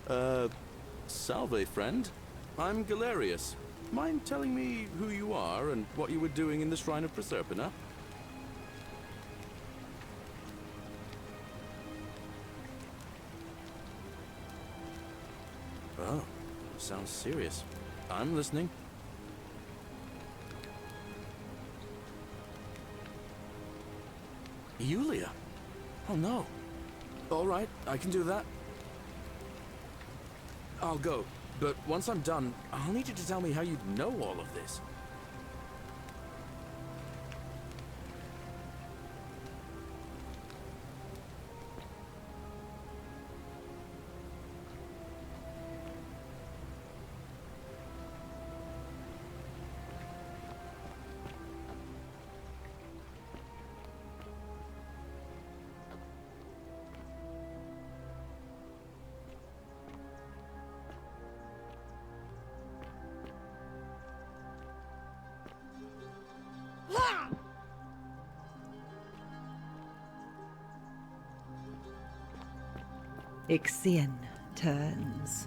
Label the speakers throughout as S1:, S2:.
S1: Uh, salve, friend. I'm Galerius. Mind telling me who you are and what you were doing in the Shrine of Proserpina? Oh, sounds serious. I'm listening. Yulia? Oh no. All right, I can do that. I'll go, but once I'm done, I'll need you to tell me how you know all of this.
S2: Ixion turns.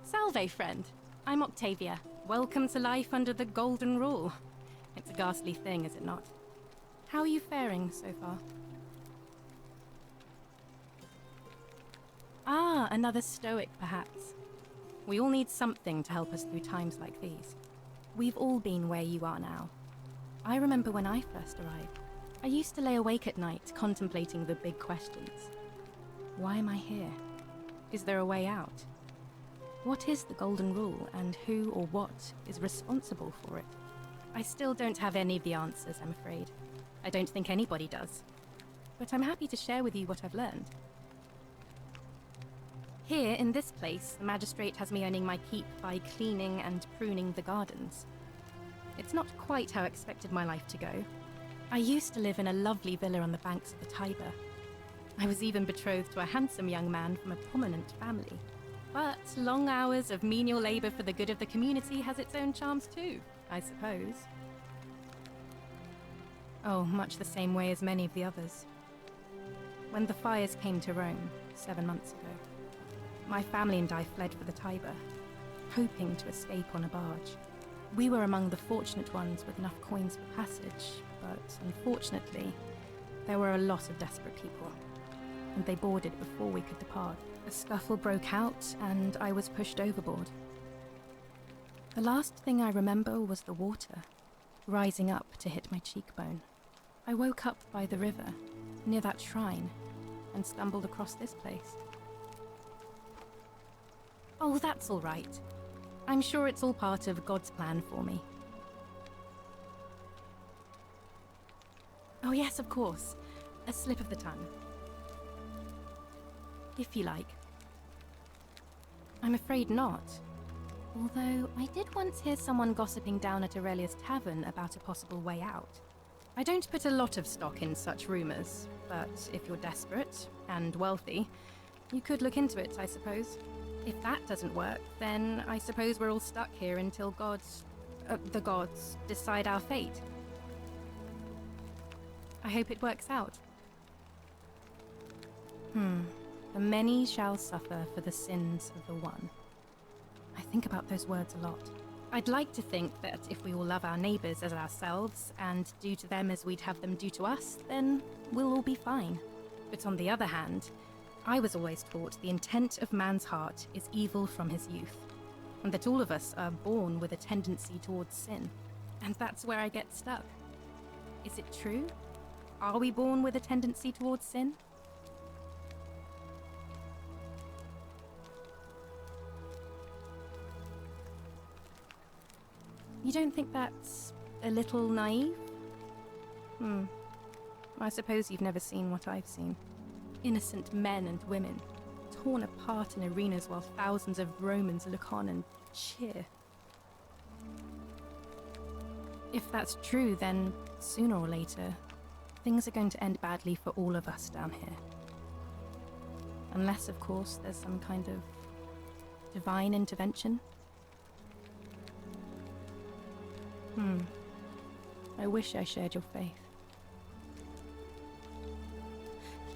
S3: Salve, friend. I'm Octavia. Welcome to life under the Golden Rule. It's a ghastly thing, is it not? How are you faring so far? Ah, another stoic, perhaps. We all need something to help us through times like these. We've all been where you are now. I remember when I first arrived. I used to lay awake at night contemplating the big questions. Why am I here? Is there a way out? What is the Golden Rule, and who or what is responsible for it? I still don't have any of the answers, I'm afraid. I don't think anybody does. But I'm happy to share with you what I've learned. Here, in this place, the magistrate has me earning my keep by cleaning and pruning the gardens. It's not quite how I expected my life to go. I used to live in a lovely villa on the banks of the Tiber. I was even betrothed to a handsome young man from a prominent family. But long hours of menial labor for the good of the community has its own charms too, I suppose. Oh, much the same way as many of the others. When the fires came to Rome 7 months ago, my family and I fled for the Tiber, hoping to escape on a barge. We were among the fortunate ones with enough coins for passage, but unfortunately, there were a lot of desperate people, and they boarded before we could depart. A scuffle broke out, and I was pushed overboard. The last thing I remember was the water, rising up to hit my cheekbone. I woke up by the river, near that shrine, and stumbled across this place. Oh, that's all right. I'm sure it's all part of God's plan for me. Oh yes, of course. A slip of the tongue. If you like. I'm afraid not. Although, I did once hear someone gossiping down at Aurelia's tavern about a possible way out. I don't put a lot of stock in such rumors, but if you're desperate and wealthy, you could look into it, I suppose. If that doesn't work, then I suppose we're all stuck here until the gods decide our fate. I hope it works out. The many shall suffer for the sins of the one. I think about those words a lot. I'd like to think that if we all love our neighbours as ourselves, and do to them as we'd have them do to us, then we'll all be fine. But on the other hand, I was always taught the intent of man's heart is evil from his youth, and that all of us are born with a tendency towards sin. And that's where I get stuck. Is it true? Are we born with a tendency towards sin? You don't think that's a little naive? I suppose you've never seen what I've seen. Innocent men and women, torn apart in arenas while thousands of Romans look on and cheer. If that's true, then sooner or later, things are going to end badly for all of us down here. Unless, of course, there's some kind of divine intervention. I wish I shared your faith.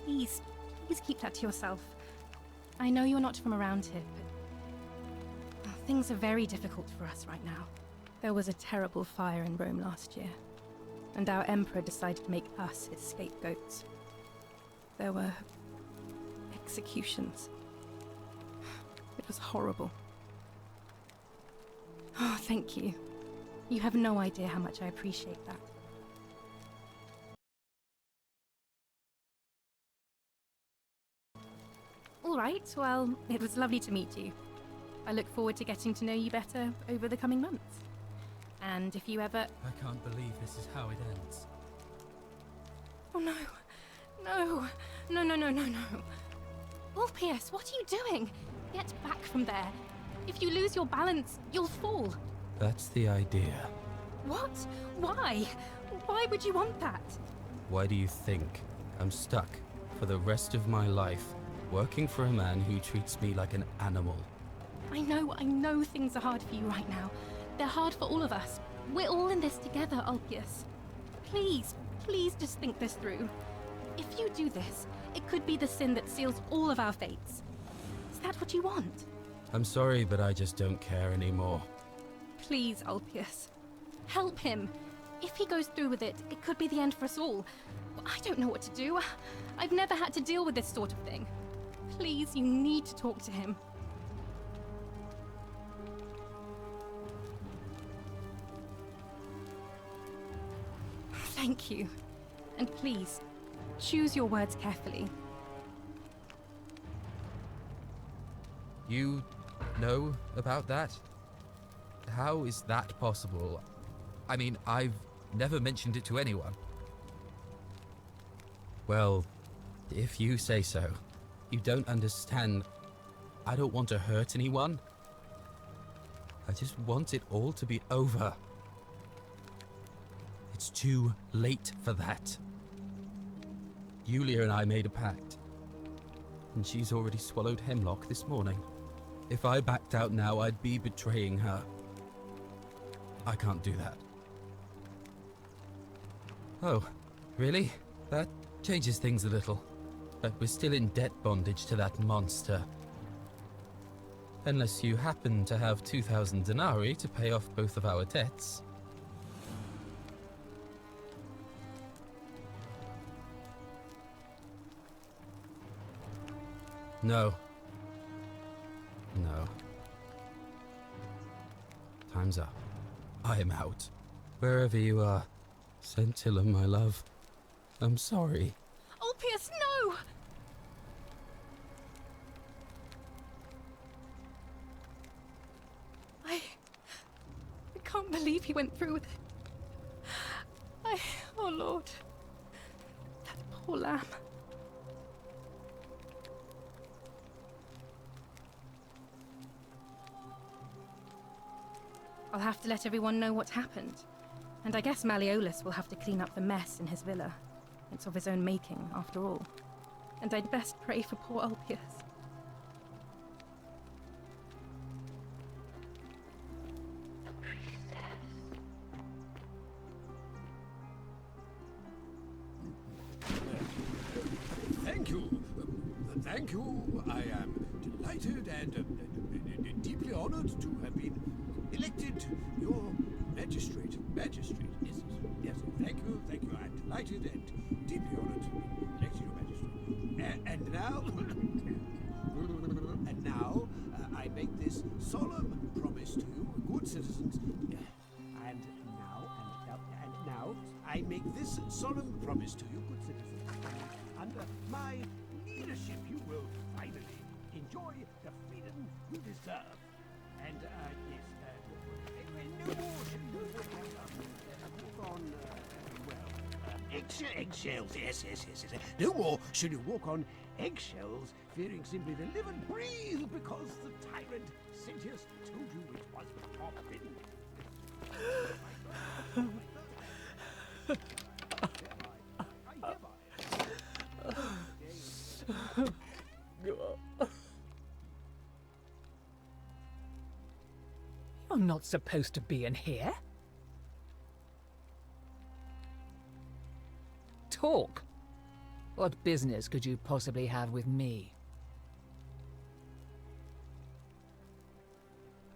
S3: Please keep that to yourself. I know you're not from around here, but things are very difficult for us right now. There was a terrible fire in Rome last year, and our emperor decided to make us his scapegoats. There were executions. It was horrible. Oh, thank you. You have no idea how much I appreciate that. All right, well, it was lovely to meet you. I look forward to getting to know you better over the coming months. And if you ever...
S4: I can't believe this is how it ends.
S3: Oh no. No. Ulpius, what are you doing? Get back from there. If you lose your balance, you'll fall.
S4: That's the idea.
S3: What? Why? Why would you want that?
S4: Why do you think I'm stuck for the rest of my life working for a man who treats me like an animal?
S3: I know things are hard for you right now. They're hard for all of us. We're all in this together, Ulpius. Please just think this through. If you do this, it could be the sin that seals all of our fates. Is that what you want?
S4: I'm sorry, but I just don't care anymore.
S3: Please, Ulpius. Help him. If he goes through with it, it could be the end for us all. I don't know what to do. I've never had to deal with this sort of thing. Please, you need to talk to him. Thank you. And please, choose your words carefully.
S4: You know about that? How is that possible? I mean, I've never mentioned it to anyone. Well, if you say so. You don't understand. I don't want to hurt anyone. I just want it all to be over. It's too late for that. Yulia and I made a pact, and she's already swallowed hemlock this morning. If I backed out now, I'd be betraying her. I can't do that. Oh, really? That changes things a little. But we're still in debt bondage to that monster. Unless you happen to have 2,000 denarii to pay off both of our debts. No. Time's up. I am out. Wherever you are, Scintilla, my love. I'm sorry.
S3: Ulpius, no! he went through with it. Oh Lord. That poor lamb. I'll have to let everyone know what's happened. And I guess Malleolus will have to clean up the mess in his villa. It's of his own making, after all. And I'd best pray for poor Ulpius.
S5: Thank you. Thank you. I am delighted and deeply honored to have been elected your magistrate. Magistrate, yes, yes. Thank you. I'm delighted and deeply honored to be elected your magistrate. And now, I make this solemn promise to you, good citizens. And now, I make this solemn promise to you, good citizens. Under my leadership, you will finally enjoy the freedom you deserve. And, yes, no more should you walk on, eggshells, yes. No more should you walk on eggshells, fearing simply to live and breathe because the tyrant Sentius told you it was forbidden.
S6: You're not supposed to be in here. Talk. What business could you possibly have with me?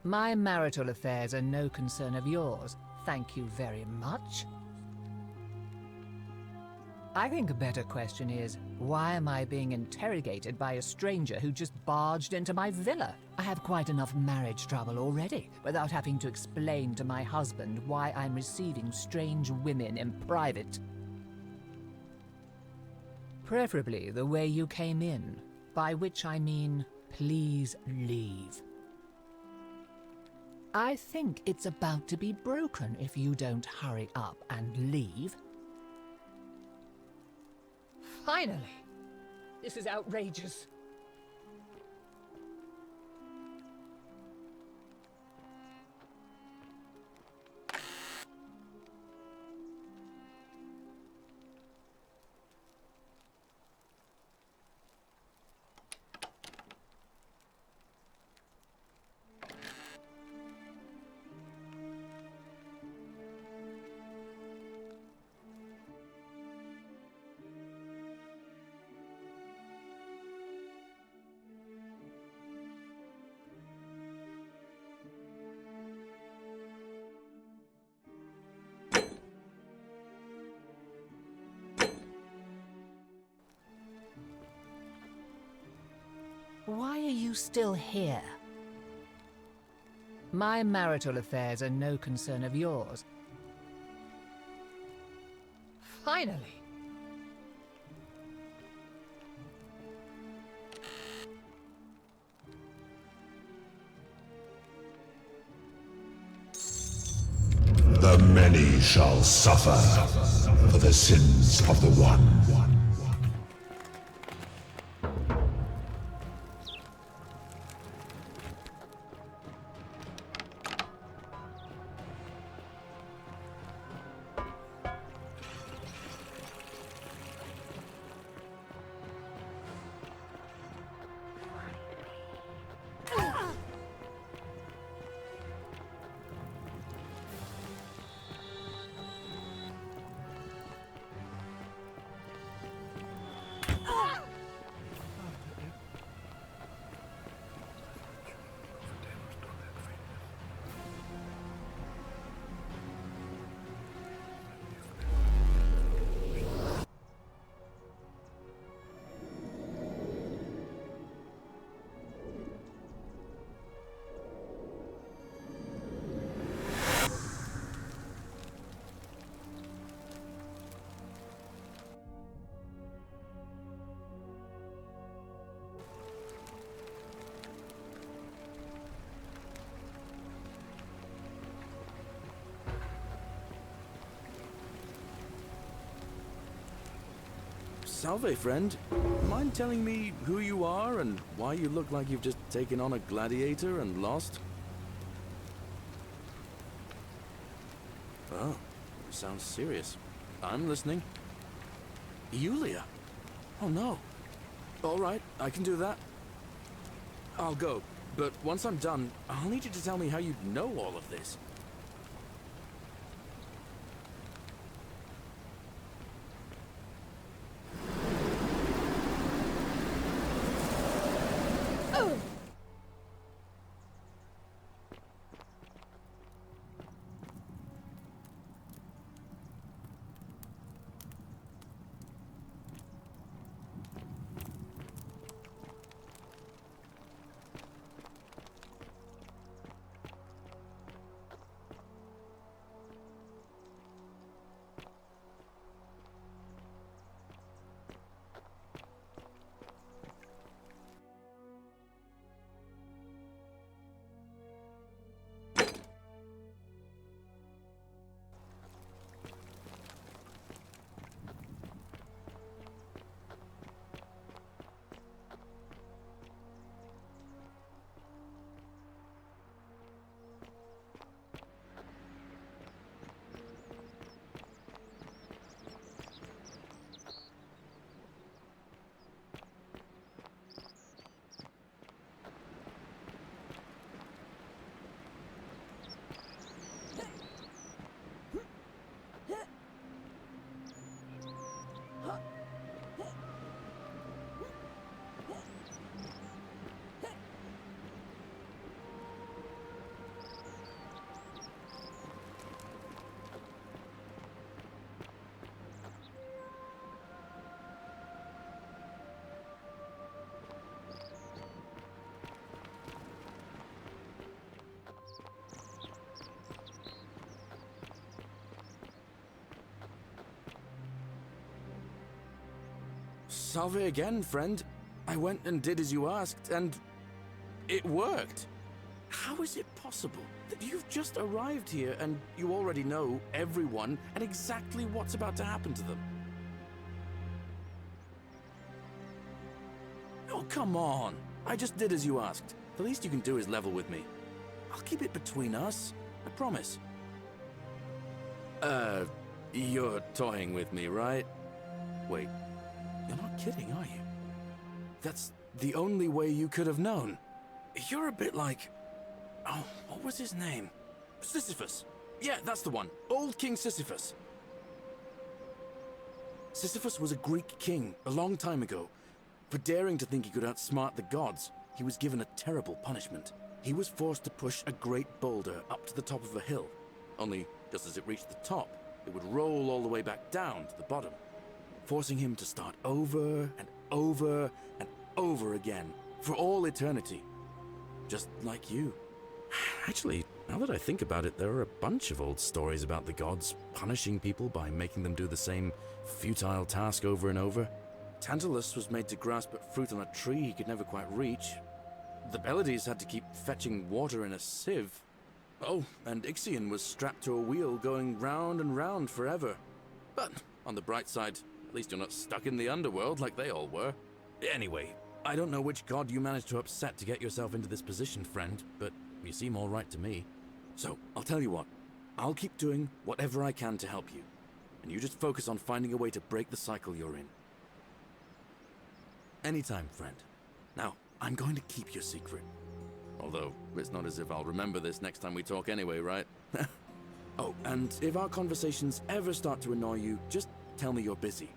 S6: My marital affairs are no concern of yours. Thank you very much. I think a better question is, why am I being interrogated by a stranger who just barged into my villa? I have quite enough marriage trouble already, without having to explain to my husband why I'm receiving strange women in private. Preferably the way you came in, by which I mean, please leave. I think it's about to be broken if you don't hurry up and leave. Finally! This is outrageous. Why are you still here? My marital affairs are no concern of yours. Finally!
S7: The many shall suffer for the sins of the one.
S1: Salve, friend. Mind telling me who you are and why you look like you've just taken on a gladiator and lost? Oh, sounds serious. I'm listening. Yulia? Oh no. All right, I can do that. I'll go, but once I'm done, I'll need you to tell me how you know all of this. Salve again, friend. I went and did as you asked, and it worked. How is it possible that you've just arrived here and you already know everyone and exactly what's about to happen to them? Oh, come on. I just did as you asked. The least you can do is level with me. I'll keep it between us. I promise. You're toying with me, right? Wait. You're not kidding, are you? That's the only way you could have known. You're a bit like... Oh, what was his name? Sisyphus. Yeah, that's the one. Old King Sisyphus. Sisyphus was a Greek king a long time ago. For daring to think he could outsmart the gods, he was given a terrible punishment. He was forced to push a great boulder up to the top of a hill. Only, just as it reached the top, it would roll all the way back down to the bottom, forcing him to start over and over and over again for all eternity. Just like you. Actually, now that I think about it, there are a bunch of old stories about the gods punishing people by making them do the same futile task over and over. Tantalus was made to grasp at fruit on a tree he could never quite reach. The Bellides had to keep fetching water in a sieve. Oh, and Ixion was strapped to a wheel going round and round forever. But on the bright side, at least you're not stuck in the underworld like they all were. Anyway, I don't know which god you managed to upset to get yourself into this position, friend, but you seem all right to me. So, I'll tell you what. I'll keep doing whatever I can to help you. And you just focus on finding a way to break the cycle you're in. Anytime, friend. Now, I'm going to keep your secret. Although, it's not as if I'll remember this next time we talk anyway, right? Oh, and if our conversations ever start to annoy you, just tell me you're busy.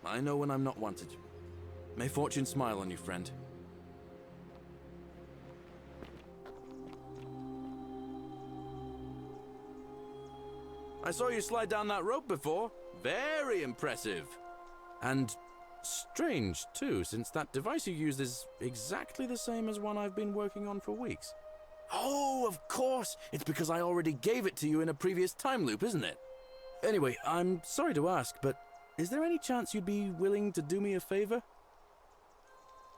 S1: I know when I'm not wanted. May fortune smile on you, friend. I saw you slide down that rope before. Very impressive. And strange, too, since that device you used is exactly the same as one I've been working on for weeks. Oh, of course! It's because I already gave it to you in a previous time loop, isn't it? Anyway, I'm sorry to ask, but is there any chance you'd be willing to do me a favor?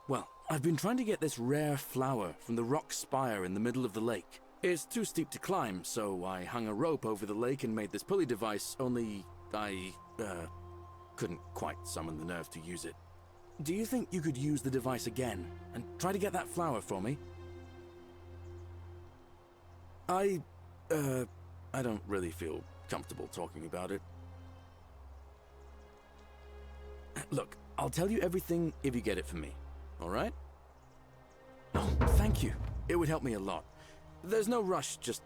S1: Well, I've been trying to get this rare flower from the rock spire in the middle of the lake. It's too steep to climb, so I hung a rope over the lake and made this pulley device, only I couldn't quite summon the nerve to use it. Do you think you could use the device again and try to get that flower for me? I don't really feel comfortable talking about it. Look, I'll tell you everything if you get it for me, all right? Oh, thank you. It would help me a lot. There's no rush, just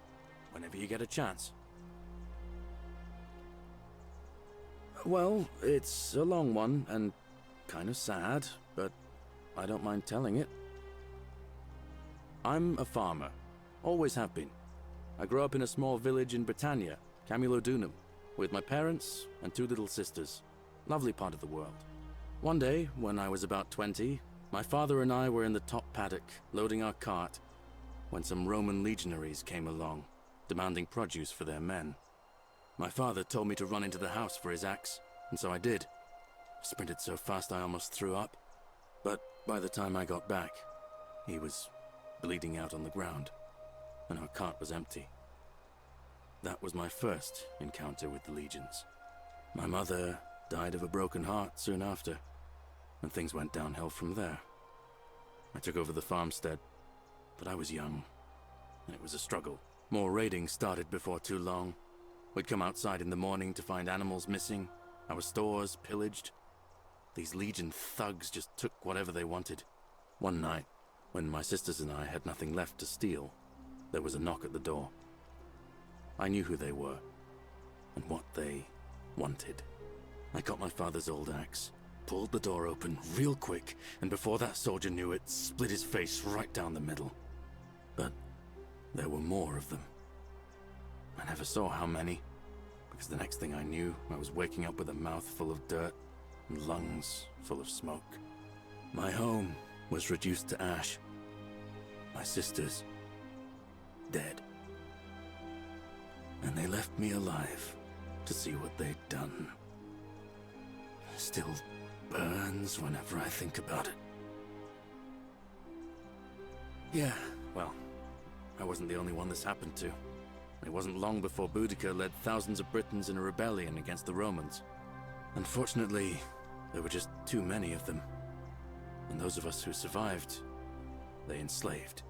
S1: whenever you get a chance. Well, it's a long one and kind of sad, but I don't mind telling it. I'm a farmer. Always have been. I grew up in a small village in Britannia, Camulodunum, with my parents and 2 little sisters. Lovely part of the world. One day, when I was about 20, my father and I were in the top paddock, loading our cart, when some Roman legionaries came along, demanding produce for their men. My father told me to run into the house for his axe, and so I did. I sprinted so fast I almost threw up, but by the time I got back, he was bleeding out on the ground, and our cart was empty. That was my first encounter with the legions. My mother died of a broken heart soon after, and things went downhill from there. I took over the farmstead, but I was young, and it was a struggle. More raiding started before too long. We'd come outside in the morning to find animals missing, our stores pillaged. These legion thugs just took whatever they wanted. One night, when my sisters and I had nothing left to steal, there was a knock at the door. I knew who they were, and what they wanted. I got my father's old axe, pulled the door open real quick, and before that soldier knew it, split his face right down the middle. But there were more of them. I never saw how many, because the next thing I knew, I was waking up with a mouth full of dirt and lungs full of smoke. My home was reduced to ash. My sisters, dead. And they left me alive to see what they'd done. It still burns whenever I think about it. Yeah, well, I wasn't the only one this happened to. It wasn't long before Boudica led thousands of Britons in a rebellion against the Romans. Unfortunately, there were just too many of them. And those of us who survived, they enslaved.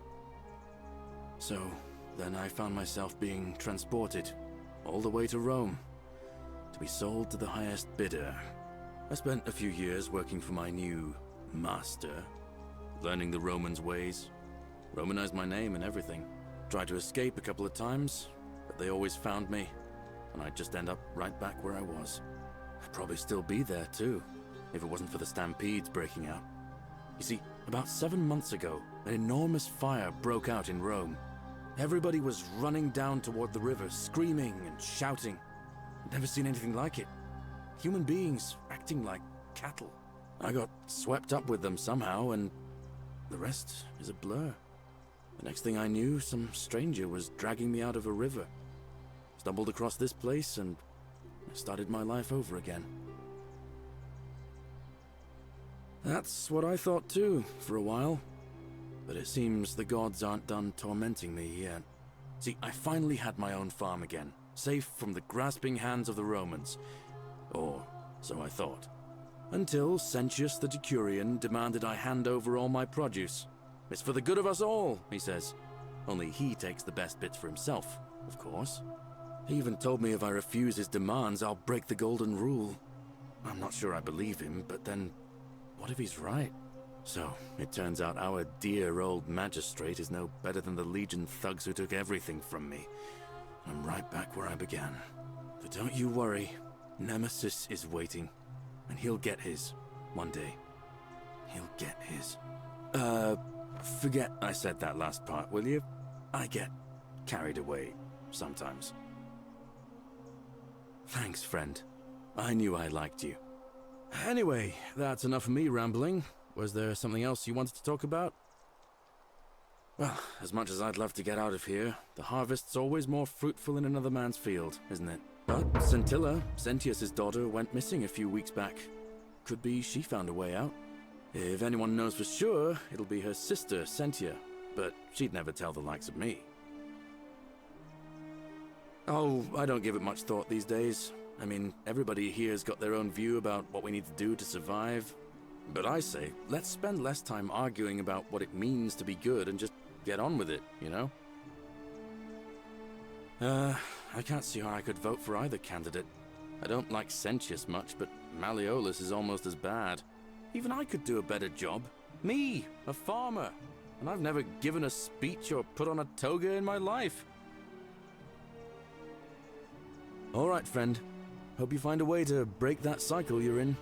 S1: So, then I found myself being transported all the way to Rome to be sold to the highest bidder. I spent a few years working for my new master, learning the Romans' ways, Romanized my name and everything. Tried to escape a couple of times, but they always found me, and I'd just end up right back where I was. I'd probably still be there too, if it wasn't for the stampedes breaking out. You see, about 7 months ago, an enormous fire broke out in Rome. Everybody was running down toward the river, screaming and shouting. I'd never seen anything like it. Human beings acting like cattle. I got swept up with them somehow, and the rest is a blur. The next thing I knew, some stranger was dragging me out of a river. Stumbled across this place, and I started my life over again. That's what I thought too, for a while. But it seems the gods aren't done tormenting me yet. See, I finally had my own farm again, safe from the grasping hands of the Romans. Or so I thought. Until Sentius the Decurion demanded I hand over all my produce. It's for the good of us all, he says. Only he takes the best bits for himself, of course. He even told me if I refuse his demands, I'll break the golden rule. I'm not sure I believe him, but then, what if he's right? So, it turns out our dear old magistrate is no better than the Legion thugs who took everything from me. I'm right back where I began. But don't you worry, Nemesis is waiting, and he'll get his, one day. He'll get his. Forget I said that last part, will you? I get carried away sometimes. Thanks, friend. I knew I liked you. Anyway, that's enough of me rambling. Was there something else you wanted to talk about? Well, as much as I'd love to get out of here, the harvest's always more fruitful in another man's field, isn't it? But Scintilla, Sentius's daughter, went missing a few weeks back. Could be she found a way out. If anyone knows for sure, it'll be her sister, Sentia, but she'd never tell the likes of me. Oh, I don't give it much thought these days. I mean, everybody here's got their own view about what we need to do to survive. But I say, let's spend less time arguing about what it means to be good and just get on with it, you know? I can't see how I could vote for either candidate. I don't like Sentius much, but Malleolus is almost as bad. Even I could do a better job. Me, a farmer. And I've never given a speech or put on a toga in my life. All right, friend. Hope you find a way to break that cycle you're in.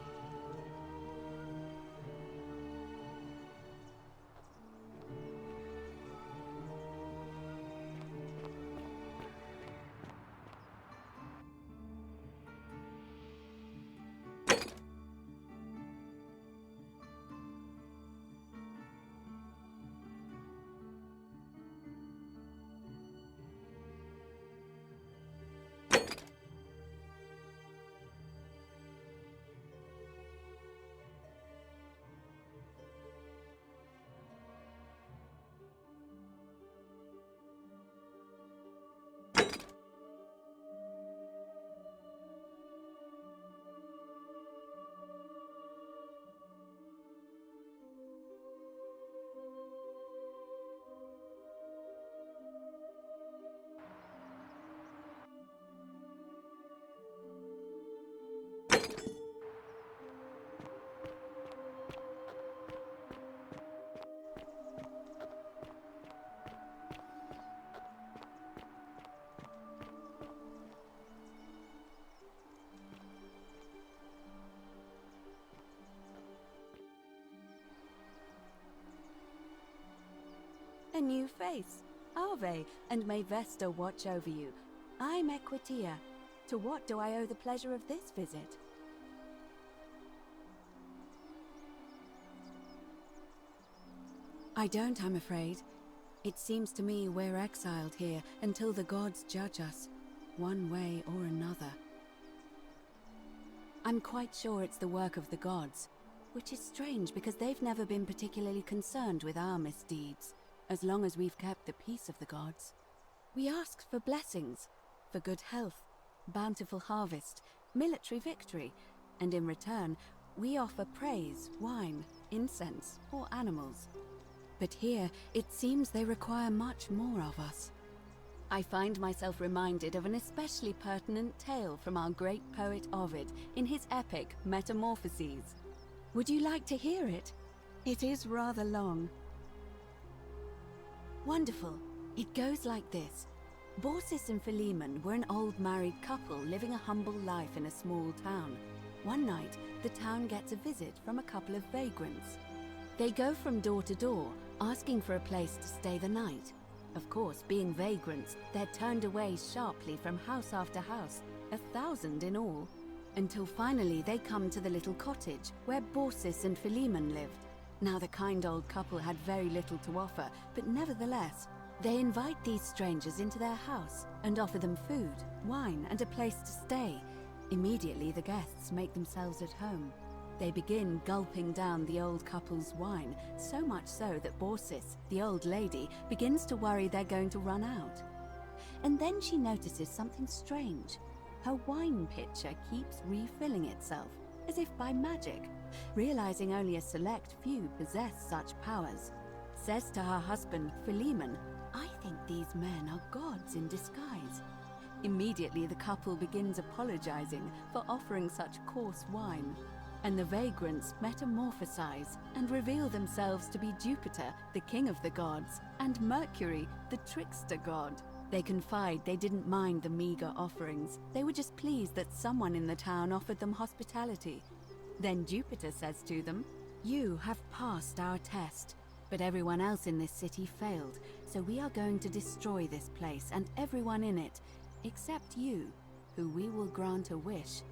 S8: A new face. Ave, and may Vesta watch over you. I'm Equitia. To what do I owe the pleasure of this visit? I don't, I'm afraid. It seems to me we're exiled here until the gods judge us, one way or another. I'm quite sure it's the work of the gods, which is strange because they've never been particularly concerned with our misdeeds, as long as we've kept the peace of the gods. We ask for blessings, for good health, bountiful harvest, military victory, and in return, we offer praise, wine, incense, or animals. But here, it seems they require much more of us. I find myself reminded of an especially pertinent tale from our great poet Ovid in his epic Metamorphoses. Would you like to hear it? It is rather long. Wonderful. It goes like this. Baucis and Philemon were an old married couple living a humble life in a small town. One night, the town gets a visit from a couple of vagrants. They go from door to door, asking for a place to stay the night. Of course, being vagrants, they're turned away sharply from house after house, 1,000 in all, until finally they come to the little cottage where Baucis and Philemon lived. Now the kind old couple had very little to offer, but nevertheless, they invite these strangers into their house and offer them food, wine, and a place to stay. Immediately the guests make themselves at home. They begin gulping down the old couple's wine, so much so that Baucis, the old lady, begins to worry they're going to run out. And then she notices something strange. Her wine pitcher keeps refilling itself, as if by magic. Realizing only a select few possess such powers, says to her husband, Philemon, "I think these men are gods in disguise." Immediately the couple begins apologizing for offering such coarse wine, and the vagrants metamorphosize and reveal themselves to be Jupiter, the king of the gods, and Mercury, the trickster god. They confide they didn't mind the meager offerings. They were just pleased that someone in the town offered them hospitality. Then Jupiter says to them, "You have passed our test, but everyone else in this city failed, so we are going to destroy this place and everyone in it, except you, who we will grant a wish."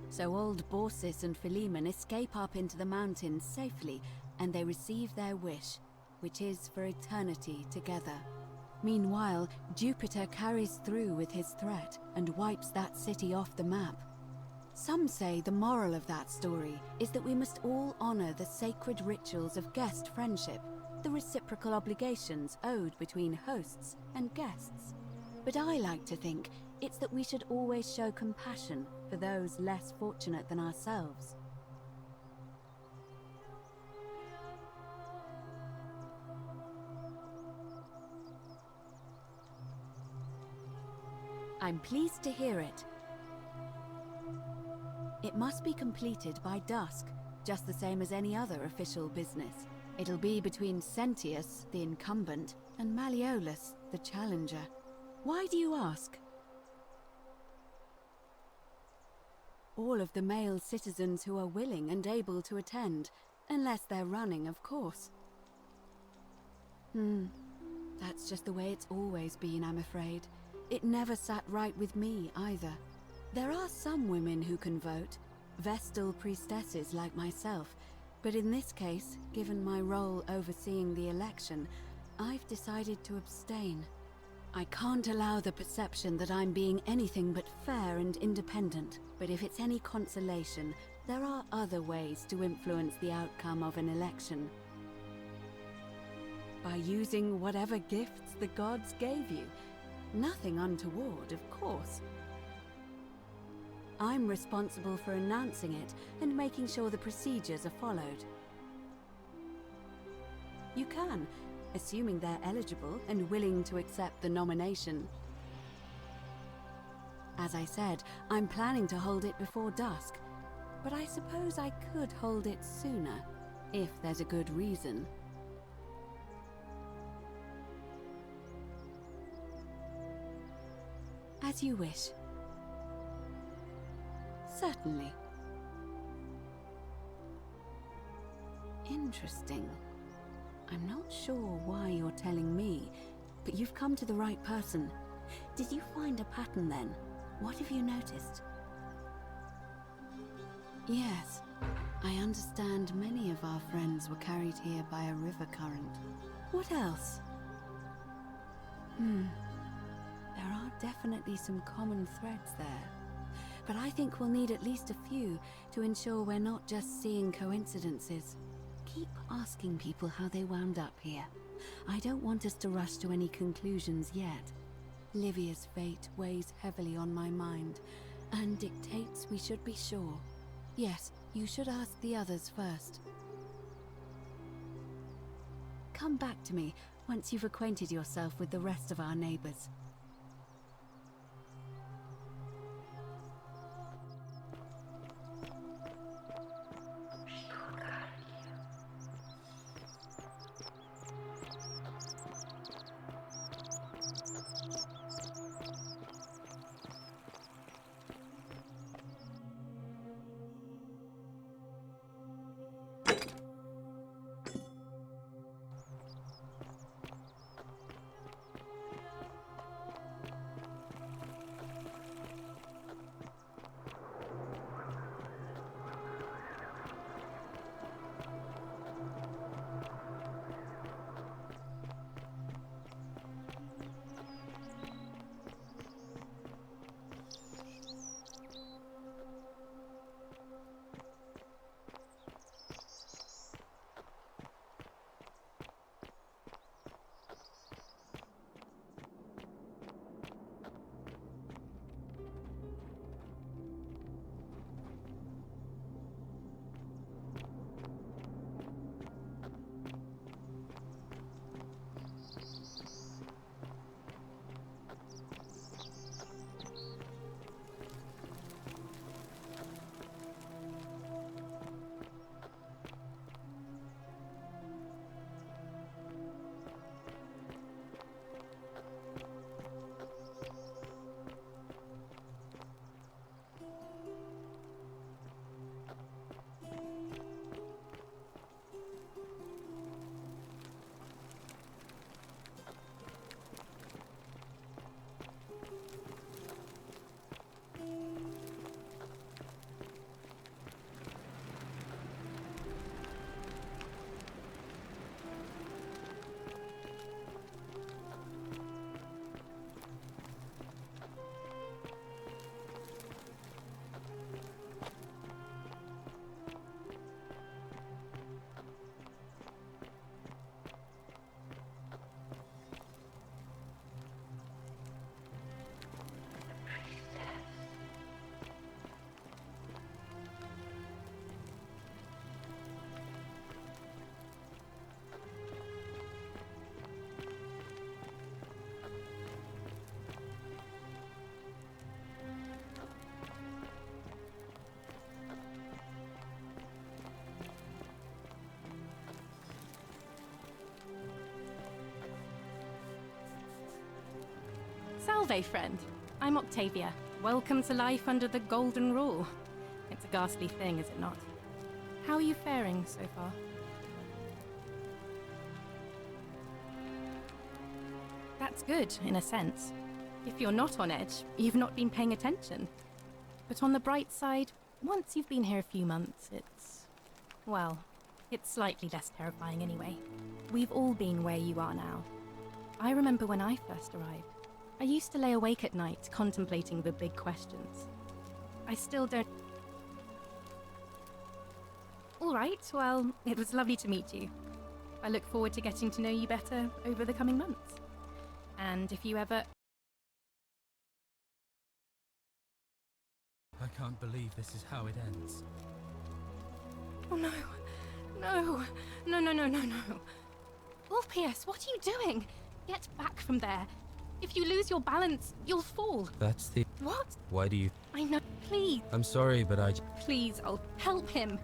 S8: So old Baucis and Philemon escape up into the mountains safely, and they receive their wish, which is for eternity together. Meanwhile, Jupiter carries through with his threat and wipes that city off the map. Some say the moral of that story is that we must all honor the sacred rituals of guest friendship, the reciprocal obligations owed between hosts and guests. But I like to think it's that we should always show compassion for for those less fortunate than ourselves. I'm pleased to hear it. It must be completed by dusk, just the same as any other official business. It'll be between Sentius, the incumbent, and Malleolus, the challenger. Why do you ask? All of the male citizens who are willing and able to attend, unless they're running, of course. That's just the way it's always been, I'm afraid. It never sat right with me, either. There are some women who can vote, Vestal priestesses like myself, but in this case, given my role overseeing the election, I've decided to abstain. I can't allow the perception that I'm being anything but fair and independent, but if it's any consolation, there are other ways to influence the outcome of an election. By using whatever gifts the gods gave you. Nothing untoward, of course. I'm responsible for announcing it and making sure the procedures are followed. You can, assuming they're eligible and willing to accept the nomination. As I said, I'm planning to hold it before dusk, but I suppose I could hold it sooner, if there's a good reason. As you wish. Certainly. Interesting. I'm not sure why you're telling me, but you've come to the right person. Did you find a pattern then? What have you noticed? Yes, I understand many of our friends were carried here by a river current. What else? There are definitely some common threads there. But I think we'll need at least a few to ensure we're not just seeing coincidences. Keep asking people how they wound up here. I don't want us to rush to any conclusions yet. Livia's fate weighs heavily on my mind, and dictates we should be sure. Yes, you should ask the others first. Come back to me once you've acquainted yourself with the rest of our neighbors.
S3: Salve, friend. I'm Octavia. Welcome to life under the Golden Rule. It's a ghastly thing, is it not? How are you faring so far? That's good, in a sense. If you're not on edge, you've not been paying attention. But on the bright side, once you've been here a few months, well, it's slightly less terrifying anyway. We've all been where you are now. I remember when I first arrived. I used to lay awake at night contemplating the big questions. I still don't... All right, well, it was lovely to meet you. I look forward to getting to know you better over the coming months. And if you ever...
S4: I can't believe this is how it ends.
S3: Oh no. No. No, no, no, no, no. Ulpius, what are you doing? Get back from there. If you lose your balance, you'll fall.
S4: That's the...
S3: What?
S4: Why do you...
S3: I know. Please.
S4: I'm sorry, but I...
S3: Please, I'll help him.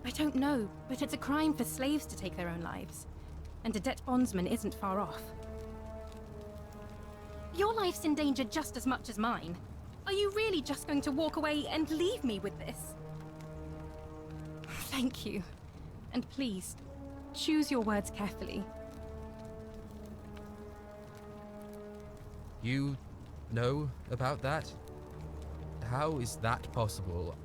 S3: I don't know, but it's a crime for slaves to take their own lives. And a debt bondsman isn't far off. Your life's in danger just as much as mine. Are you really just going to walk away and leave me with this? Thank you. And please, choose your words carefully.
S4: You know about that? How is that possible?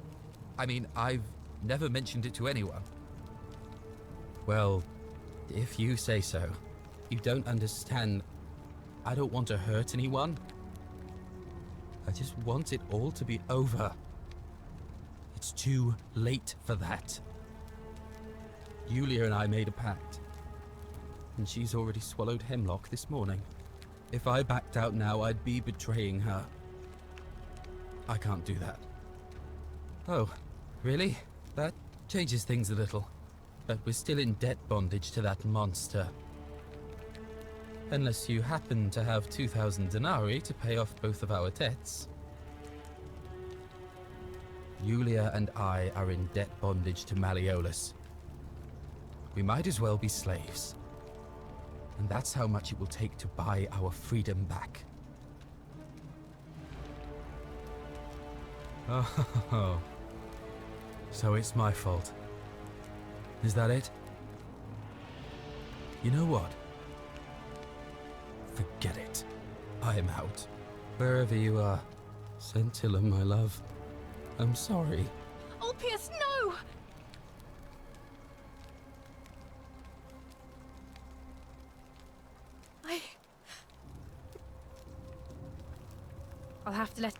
S4: I mean, I've never mentioned it to anyone. Well, if you say so. You don't understand. I don't want to hurt anyone. I just want it all to be over. It's too late for that. Julia and I made a pact. And she's already swallowed hemlock this morning. If I backed out now, I'd be betraying her. I can't do that. Oh, really? That changes things a little. But we're still in debt bondage to that monster. Unless you happen to have 2,000 denarii to pay off both of our debts. Julia and I are in debt bondage to Malleolus. We might as well be slaves. And that's how much it will take to buy our freedom back. Oh, so it's my fault. Is that it? You know what? Forget it. I am out. Wherever you are, Scintilla, my love. I'm sorry.
S3: Ulpius, no! I'll have to let...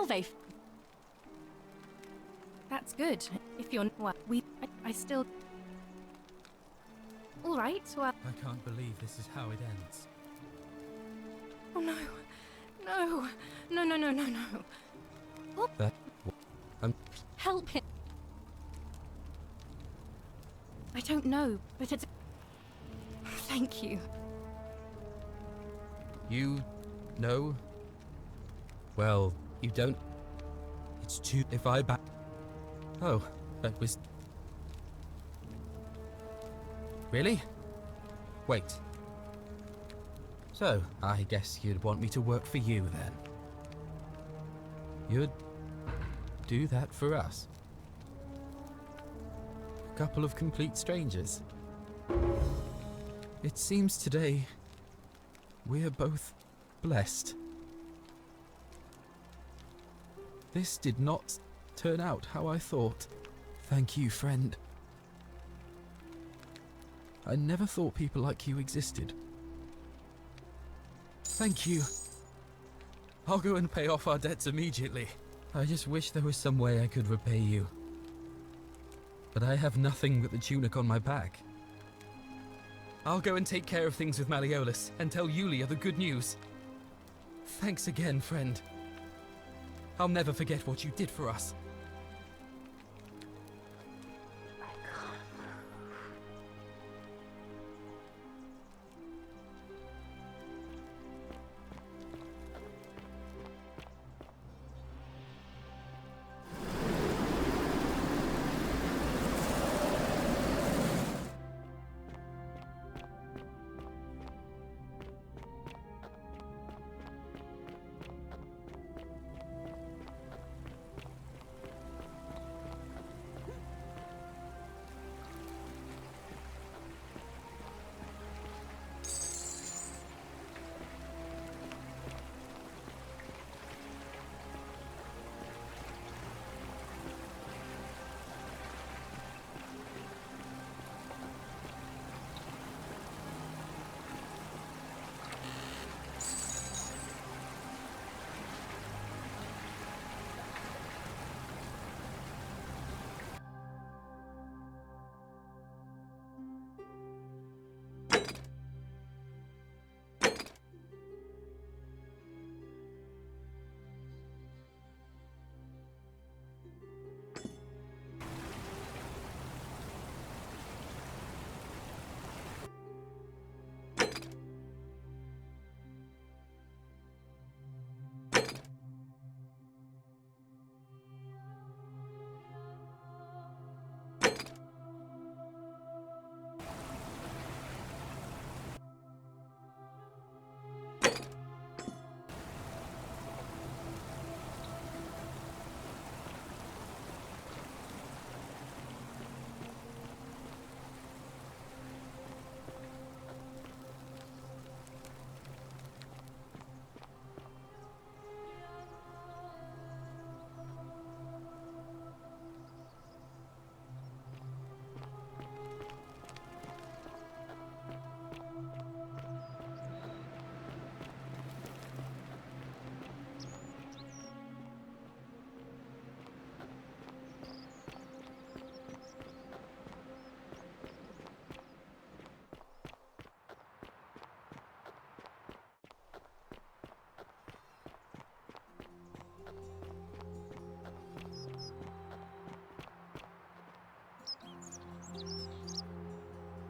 S9: they...
S3: That's good. If you're... Well, I still... Alright, well...
S4: I can't believe this is how it ends.
S3: Oh no. No. No, no, no, no, no.
S4: That...
S3: Help him. I don't know, but it's... Thank you.
S4: You... know? Well, you don't... It's too... If I back... Oh, that was... Really? Wait. So, I guess you'd want me to work for you, then. You'd... do that for us? A couple of complete strangers. It seems today... we're both... blessed. This did not turn out how I thought. Thank you, friend. I never thought people like you existed. Thank you. I'll go and pay off our debts immediately. I just wish there was some way I could repay you. But I have nothing but the tunic on my back. I'll go and take care of things with Malleolus and tell Yulia the good news. Thanks again, friend. I'll never forget what you did for us.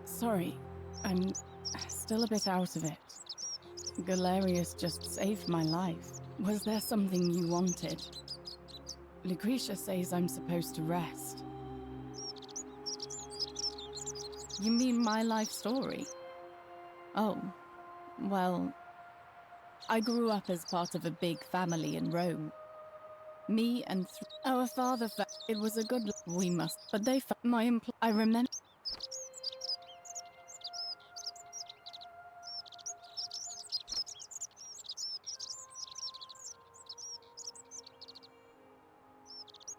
S9: Sorry, I'm still a bit out of it. Galerius just saved my life. Was there something you wanted? Lucretia says I'm supposed to rest. You mean my life story? Oh, well, I grew up as part of a big family in Rome. Me and our father, it was a good we must, but they my I remember.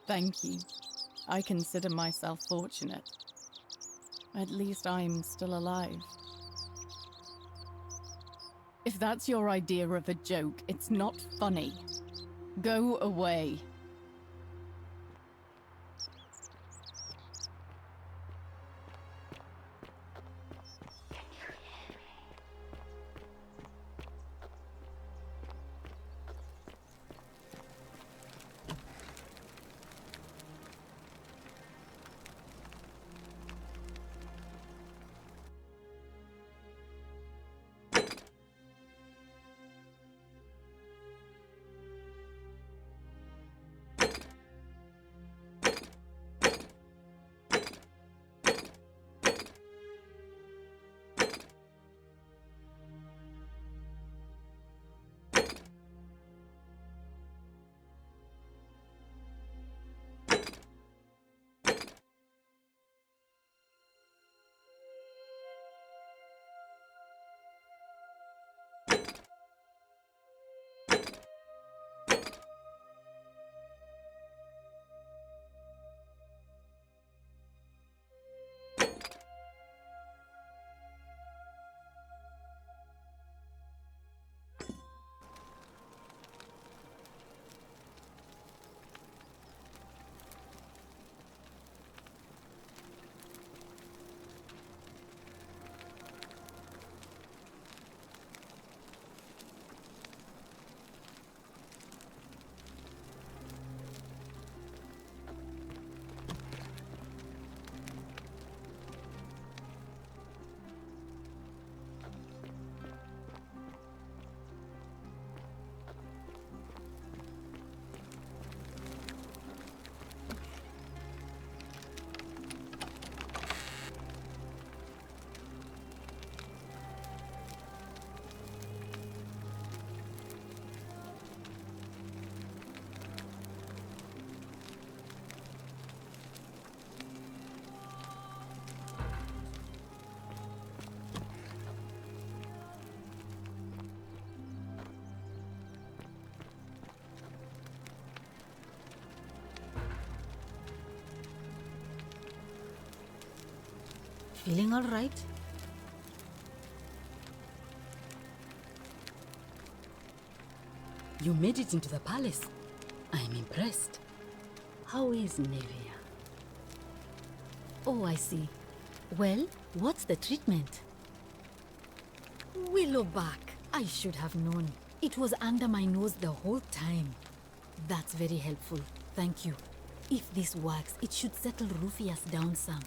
S9: Thank you. I consider myself fortunate. At least I'm still alive. If that's your idea of a joke, it's not funny. Go away.
S10: Feeling all right? You made it into the palace. I'm impressed. How is Nevia? Oh, I see. Well, what's the treatment? Willowback. I should have known. It was under my nose the whole time. That's very helpful. Thank you. If this works, it should settle Rufius down some.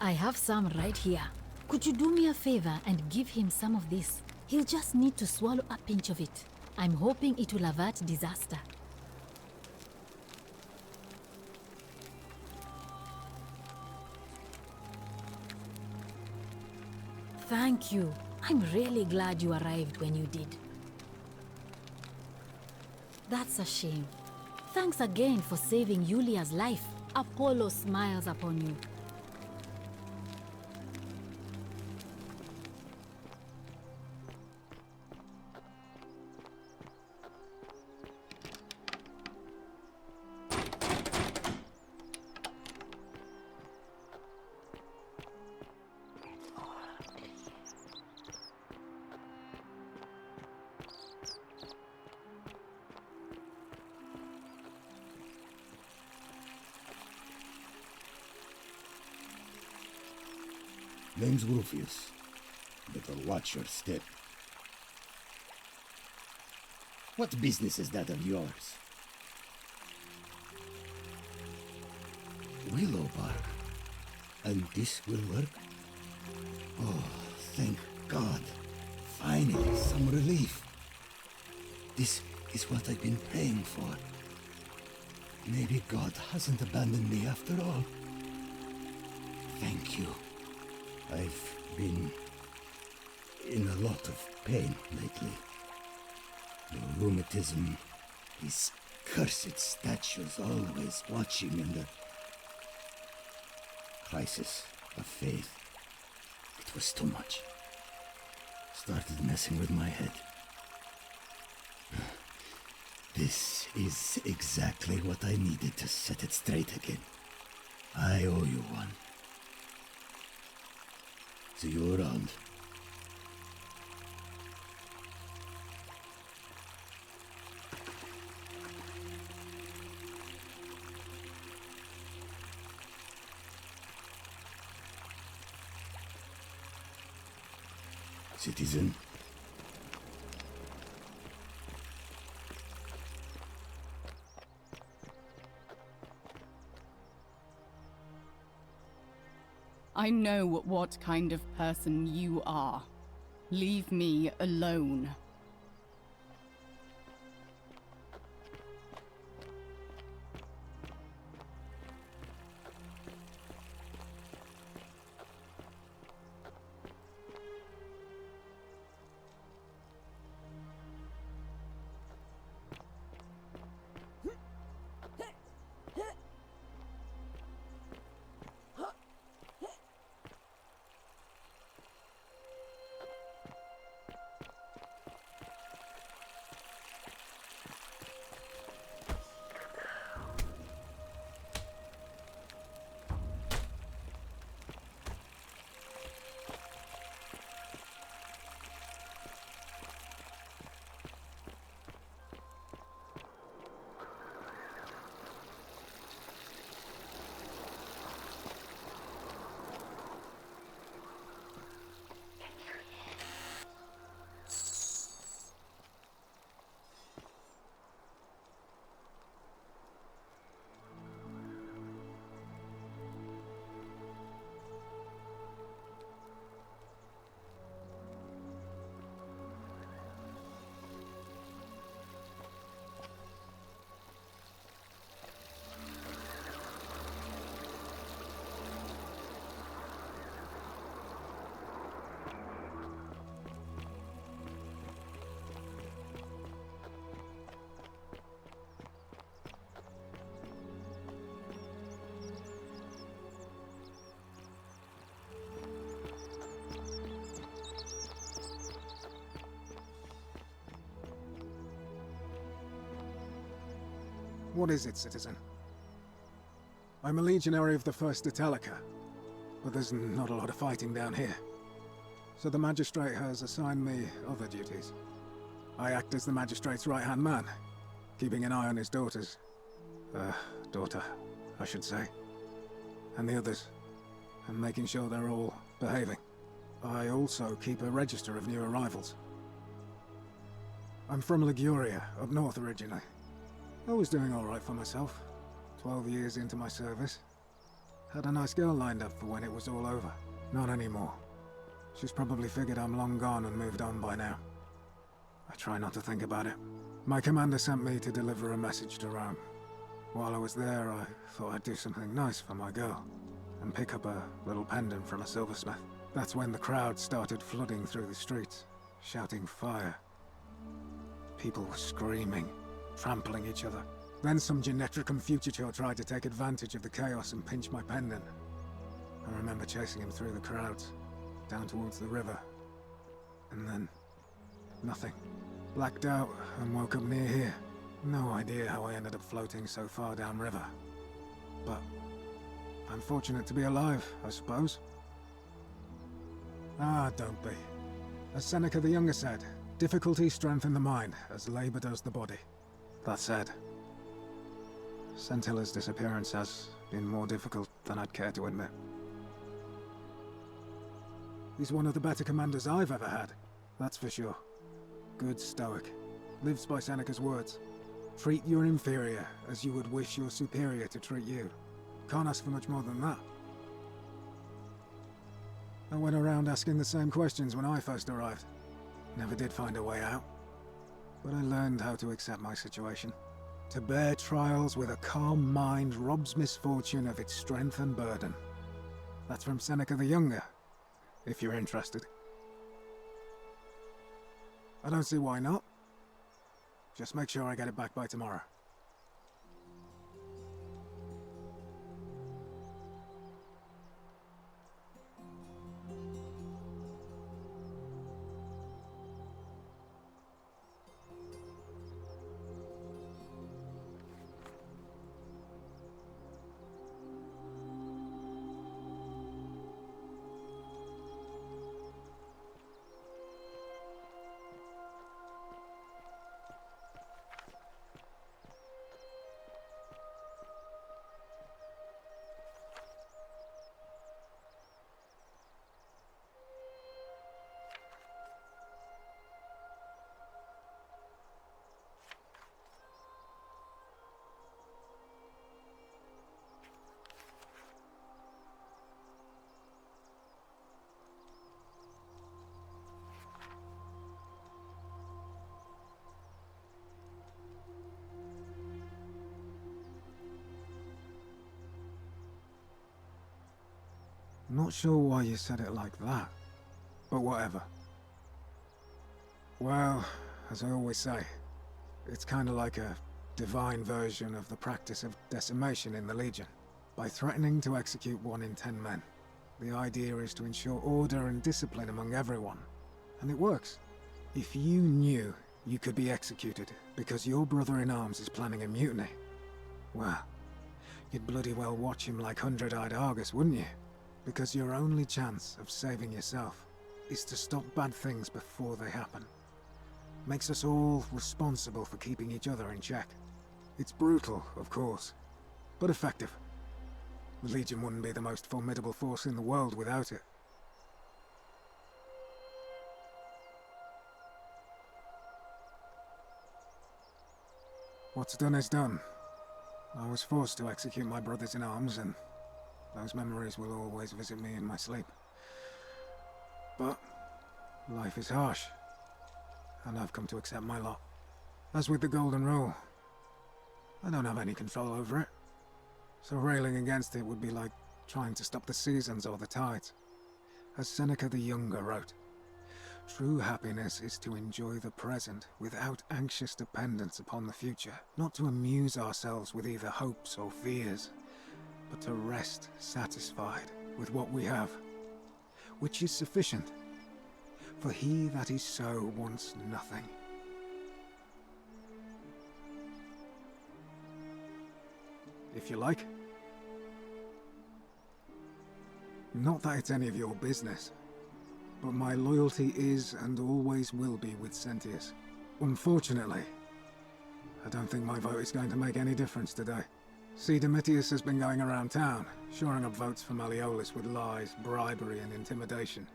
S10: I have some right here. Could you do me a favor and give him some of this? He'll just need to swallow a pinch of it. I'm hoping it will avert disaster. Thank you. I'm really glad you arrived when you did. That's a shame. Thanks again for saving Yulia's life. Apollo smiles upon you.
S11: Name's Ulpius. Better watch your step. What business is that of yours? Willow bark. And this will work? Oh, thank God. Finally, some relief. This is what I've been praying for. Maybe God hasn't abandoned me after all. Thank you. I've been in a lot of pain lately. The rheumatism, these cursed statues always watching, and the crisis of faith. It was too much. Started messing with my head. This is exactly what I needed to set it straight again. I owe you one. See you around. citizen.
S9: I know what kind of person you are. Leave me alone.
S12: What is it, citizen? I'm a legionary of the 1st Italica, but there's not a lot of fighting down here. So the magistrate has assigned me other duties. I act as the magistrate's right-hand man, keeping an eye on his daughters. Daughter, I should say. And the others, and making sure they're all behaving. I also keep a register of new arrivals. I'm from Liguria, up north originally. I was doing all right for myself. 12 years into my service. Had a nice girl lined up for when it was all over. Not anymore. She's probably figured I'm long gone and moved on by now. I try not to think about it. My commander sent me to deliver a message to Rome. While I was there, I thought I'd do something nice for my girl, and pick up a little pendant from a silversmith. That's when the crowd started flooding through the streets, shouting fire. People were screaming, trampling each other. Then some Genetricum Fugitor tried to take advantage of the chaos and pinch my pendant. I remember chasing him through the crowds, down towards the river. And then, nothing. Blacked out and woke up near here. No idea how I ended up floating so far downriver. But I'm fortunate to be alive, I suppose. Ah, don't be. As Seneca the Younger said, difficulty strengthens the mind, as labor does the body. That said, Centilla's disappearance has been more difficult than I'd care to admit. He's one of the better commanders I've ever had, that's for sure. Good stoic. Lives by Seneca's words. Treat your inferior as you would wish your superior to treat you. Can't ask for much more than that. I went around asking the same questions when I first arrived. Never did find a way out. But I learned how to accept my situation. To bear trials with a calm mind robs misfortune of its strength and burden. That's from Seneca the Younger, if you're interested. I don't see why not. Just make sure I get it back by tomorrow. Not sure why you said it like that, but whatever. Well, as I always say, it's kind of like a divine version of the practice of decimation in the Legion. By threatening to execute 1 in 10 men, the idea is to ensure order and discipline among everyone. And it works. If you knew you could be executed because your brother-in-arms is planning a mutiny, well, you'd bloody well watch him like hundred-eyed Argus, wouldn't you? Because your only chance of saving yourself is to stop bad things before they happen. Makes us all responsible for keeping each other in check. It's brutal, of course, but effective. The Legion wouldn't be the most formidable force in the world without it. What's done is done. I was forced to execute my brothers-in-arms, and those memories will always visit me in my sleep. But life is harsh, and I've come to accept my lot. As with the Golden Rule, I don't have any control over it, so railing against it would be like trying to stop the seasons or the tides. As Seneca the Younger wrote, true happiness is to enjoy the present without anxious dependence upon the future, not to amuse ourselves with either hopes or fears, but to rest satisfied with what we have, which is sufficient. For he that is so wants nothing. If you like. Not that it's any of your business, but my loyalty is and always will be with Sentius. Unfortunately, I don't think my vote is going to make any difference today. See, Domitius has been going around town, shoring up votes for Malleolus with lies, bribery and intimidation.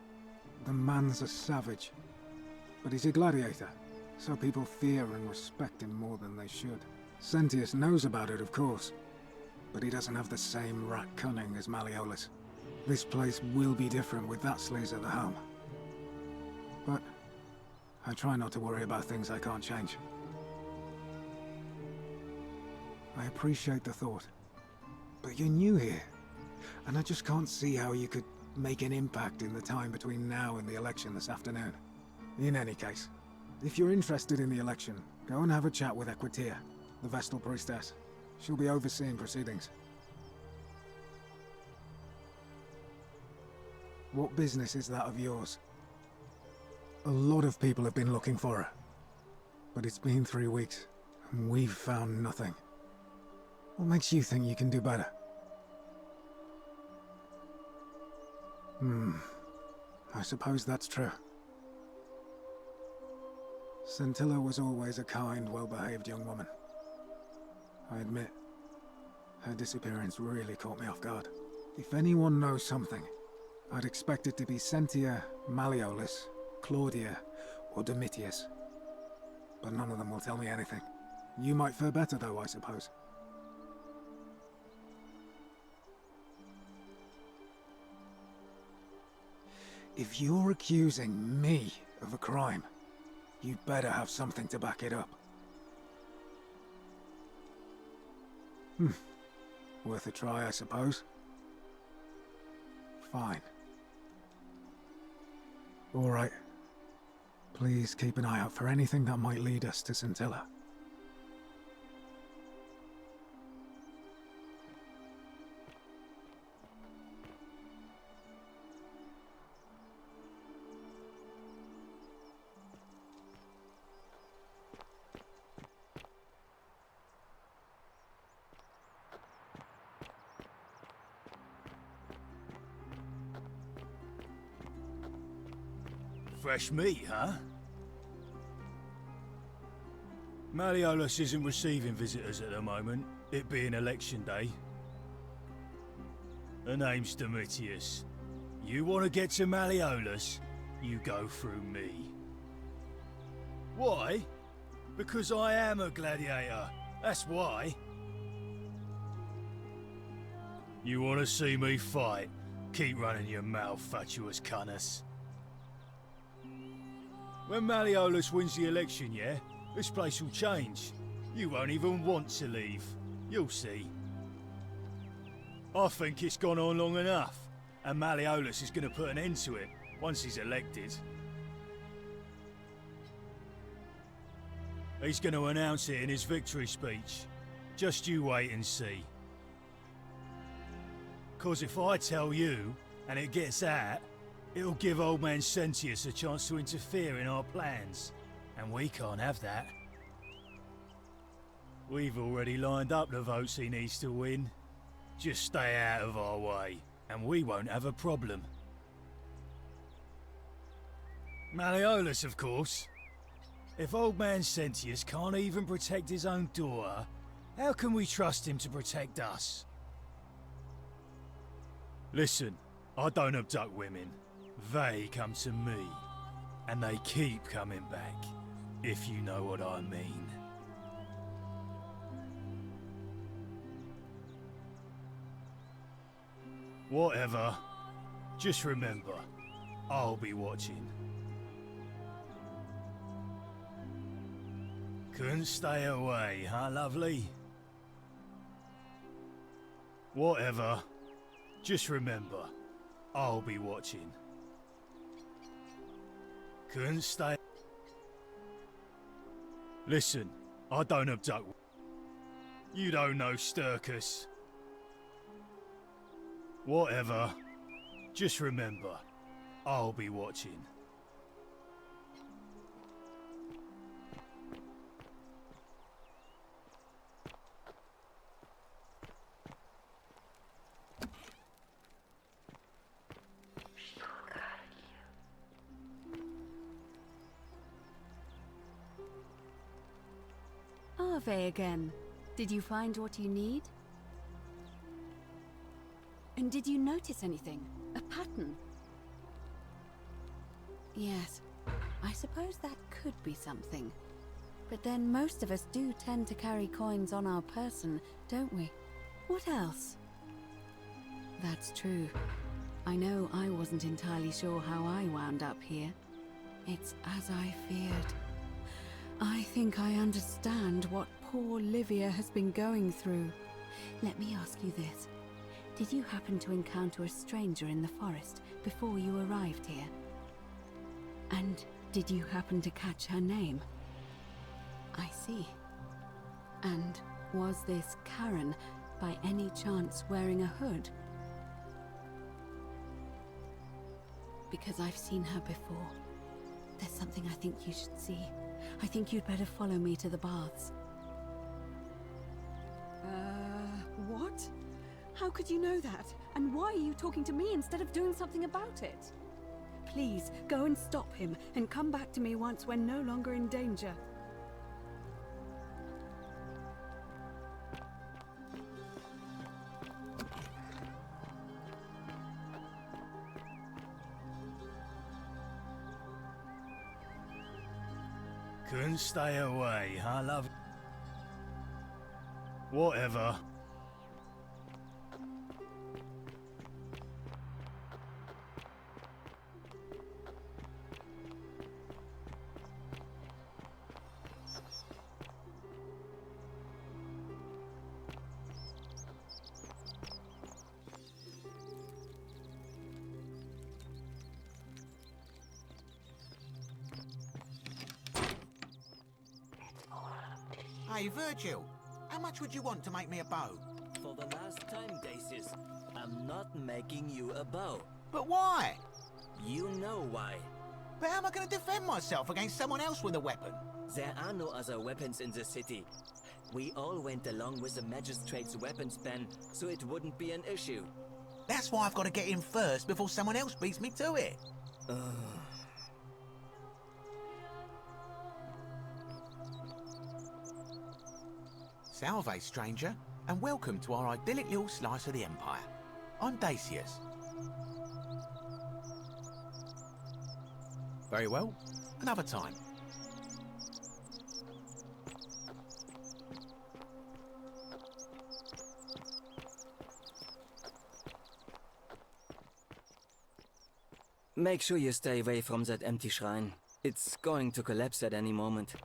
S12: The man's a savage, but he's a gladiator, so people fear and respect him more than they should. Sentius knows about it, of course, but he doesn't have the same rat cunning as Malleolus. This place will be different with that sleaze at the helm. But I try not to worry about things I can't change. I appreciate the thought, but you're new here, and I just can't see how you could make an impact in the time between now and the election this afternoon. In any case, if you're interested in the election, go and have a chat with Equitia, the Vestal Priestess. She'll be overseeing proceedings. What business is that of yours? A lot of people have been looking for her, but it's been 3 weeks, and we've found nothing. What makes you think you can do better? I suppose that's true. Scintilla was always a kind, well-behaved young woman. I admit, her disappearance really caught me off guard. If anyone knows something, I'd expect it to be Sentia, Malleolus, Claudia, or Domitius. But none of them will tell me anything. You might fare better though, I suppose. If you're accusing me of a crime, you'd better have something to back it up. Worth a try, I suppose. Fine. All right. Please keep an eye out for anything that might lead us to Scintilla.
S13: Fresh meat, huh? Malleolus isn't receiving visitors at the moment, it being election day. Her name's Domitius. You want to get to Malleolus, you go through me. Why? Because I am a gladiator, that's why. You want to see me fight? Keep running your mouth, fatuous cunners. When Malleolus wins the election, yeah? This place will change. You won't even want to leave. You'll see. I think it's gone on long enough. and Malleolus is going to put an end to it once he's elected. He's going to announce it in his victory speech. Just you wait and see. 'Cause if I tell you, and it gets out, it'll give old man Sentius a chance to interfere in our plans. And we can't have that. We've already lined up the votes he needs to win. Just stay out of our way, and we won't have a problem. Malleolus, of course. If old man Sentius can't even protect his own daughter, how can we trust him to protect us? Listen, I don't abduct women. They come to me. And they keep coming back, if you know what I mean. Whatever. Just remember, I'll be watching. Couldn't stay away, huh, lovely? Whatever. Just remember, I'll be watching. Couldn't stay... Listen, I don't abduct... You don't know Sturkus. Whatever. Just remember, I'll be watching.
S8: Ave again. Did you find what you need? And did you notice anything? A pattern? Yes, I suppose that could be something. But then most of us do tend to carry coins on our person, don't we? What else? That's true. I know I wasn't entirely sure how I wound up here. It's as I feared. I think I understand what poor Livia has been going through. Let me ask you this. Did you happen to encounter a stranger in the forest before you arrived here? And did you happen to catch her name? I see. And was this Karen by any chance wearing a hood? Because I've seen her before. There's something I think you should see. I think you'd better follow me to the baths.
S14: What? How could you know that? And why are you talking to me instead of doing something about it?
S8: Please, go and stop him, and come back to me once we're no longer in danger.
S13: Couldn't stay away, huh, love? Whatever.
S15: Hey, Vergil, how much would you want to make me a bow?
S16: For the last time, Dacius, I'm not making you a bow.
S15: But why?
S16: You know why.
S15: But how am I going to defend myself against someone else with a weapon?
S16: There are no other weapons in the city. We all went along with the magistrate's weapons ban, so it wouldn't be an issue.
S15: That's why I've got to get in first before someone else beats me to it. Salve, stranger, and welcome to our idyllic little slice of the Empire. I'm Dacius. Very well, another time.
S16: Make sure you stay away from that empty shrine. It's going to collapse at any moment.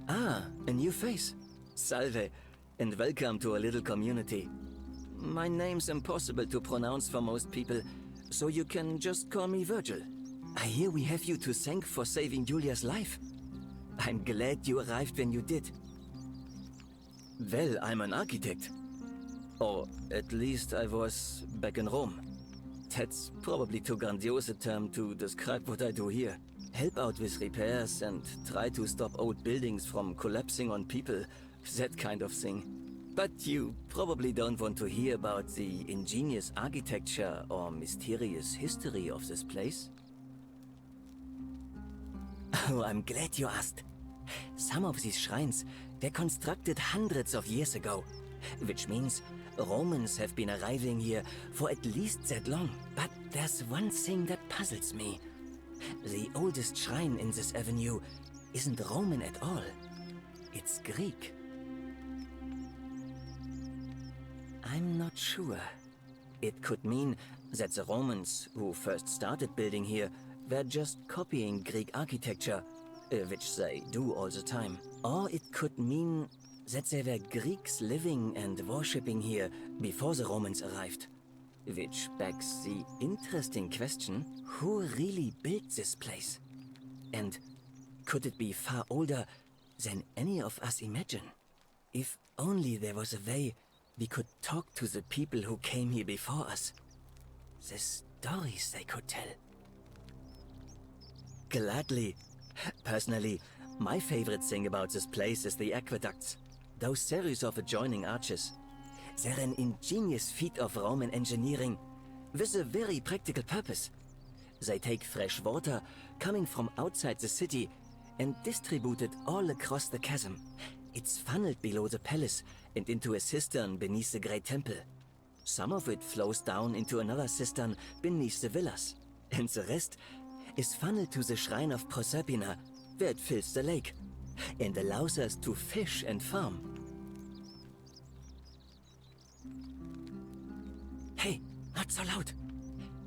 S16: Ah, a new face. Salve, and welcome to a little community. My name's impossible to pronounce for most people, so you can just call me Vergil. I hear we have you to thank for saving Julia's life. I'm glad you arrived when you did. Well, I'm an architect. Or at least I was back in Rome. That's probably too grandiose a term to describe what I do here. Help out with repairs and try to stop old buildings from collapsing on people, that kind of thing. But you probably don't want to hear about the ingenious architecture or mysterious history of this place. Oh, I'm glad you asked. Some of these shrines were constructed hundreds of years ago, which means Romans have been arriving here for at least that long. But there's one thing that puzzles me. The oldest shrine in this avenue isn't Roman at all. It's Greek. I'm not sure. It could mean that the Romans who first started building here were just copying Greek architecture, which they do all the time. Or it could mean that there were Greeks living and worshipping here before the Romans arrived. Which begs the interesting question, who really built this place? And could it be far older than any of us imagine? If only there was a way we could talk to the people who came here before us. The stories they could tell. Gladly. Personally, my favorite thing about this place is the aqueducts. Those series of adjoining arches. They're an ingenious feat of Roman engineering with a very practical purpose. They take fresh water coming from outside the city and distribute it all across the chasm. It's funneled below the palace and into a cistern beneath the great temple. Some of it flows down into another cistern beneath the villas, and the rest is funneled to the shrine of Proserpina, where it fills the lake and allows us to fish and farm. Hey, not so loud.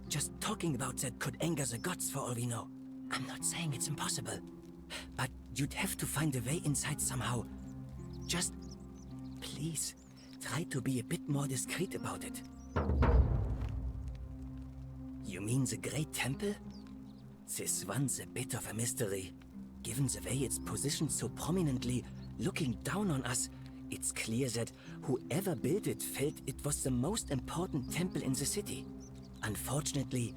S16: Just talking about that could anger the gods for all we know. I'm not saying it's impossible, but you'd have to find a way inside somehow. Just, please, try to be a bit more discreet about it. You mean the Great Temple? This one's a bit of a mystery. Given the way it's positioned so prominently, looking down on us, it's clear that whoever built it felt it was the most important temple in the city. Unfortunately,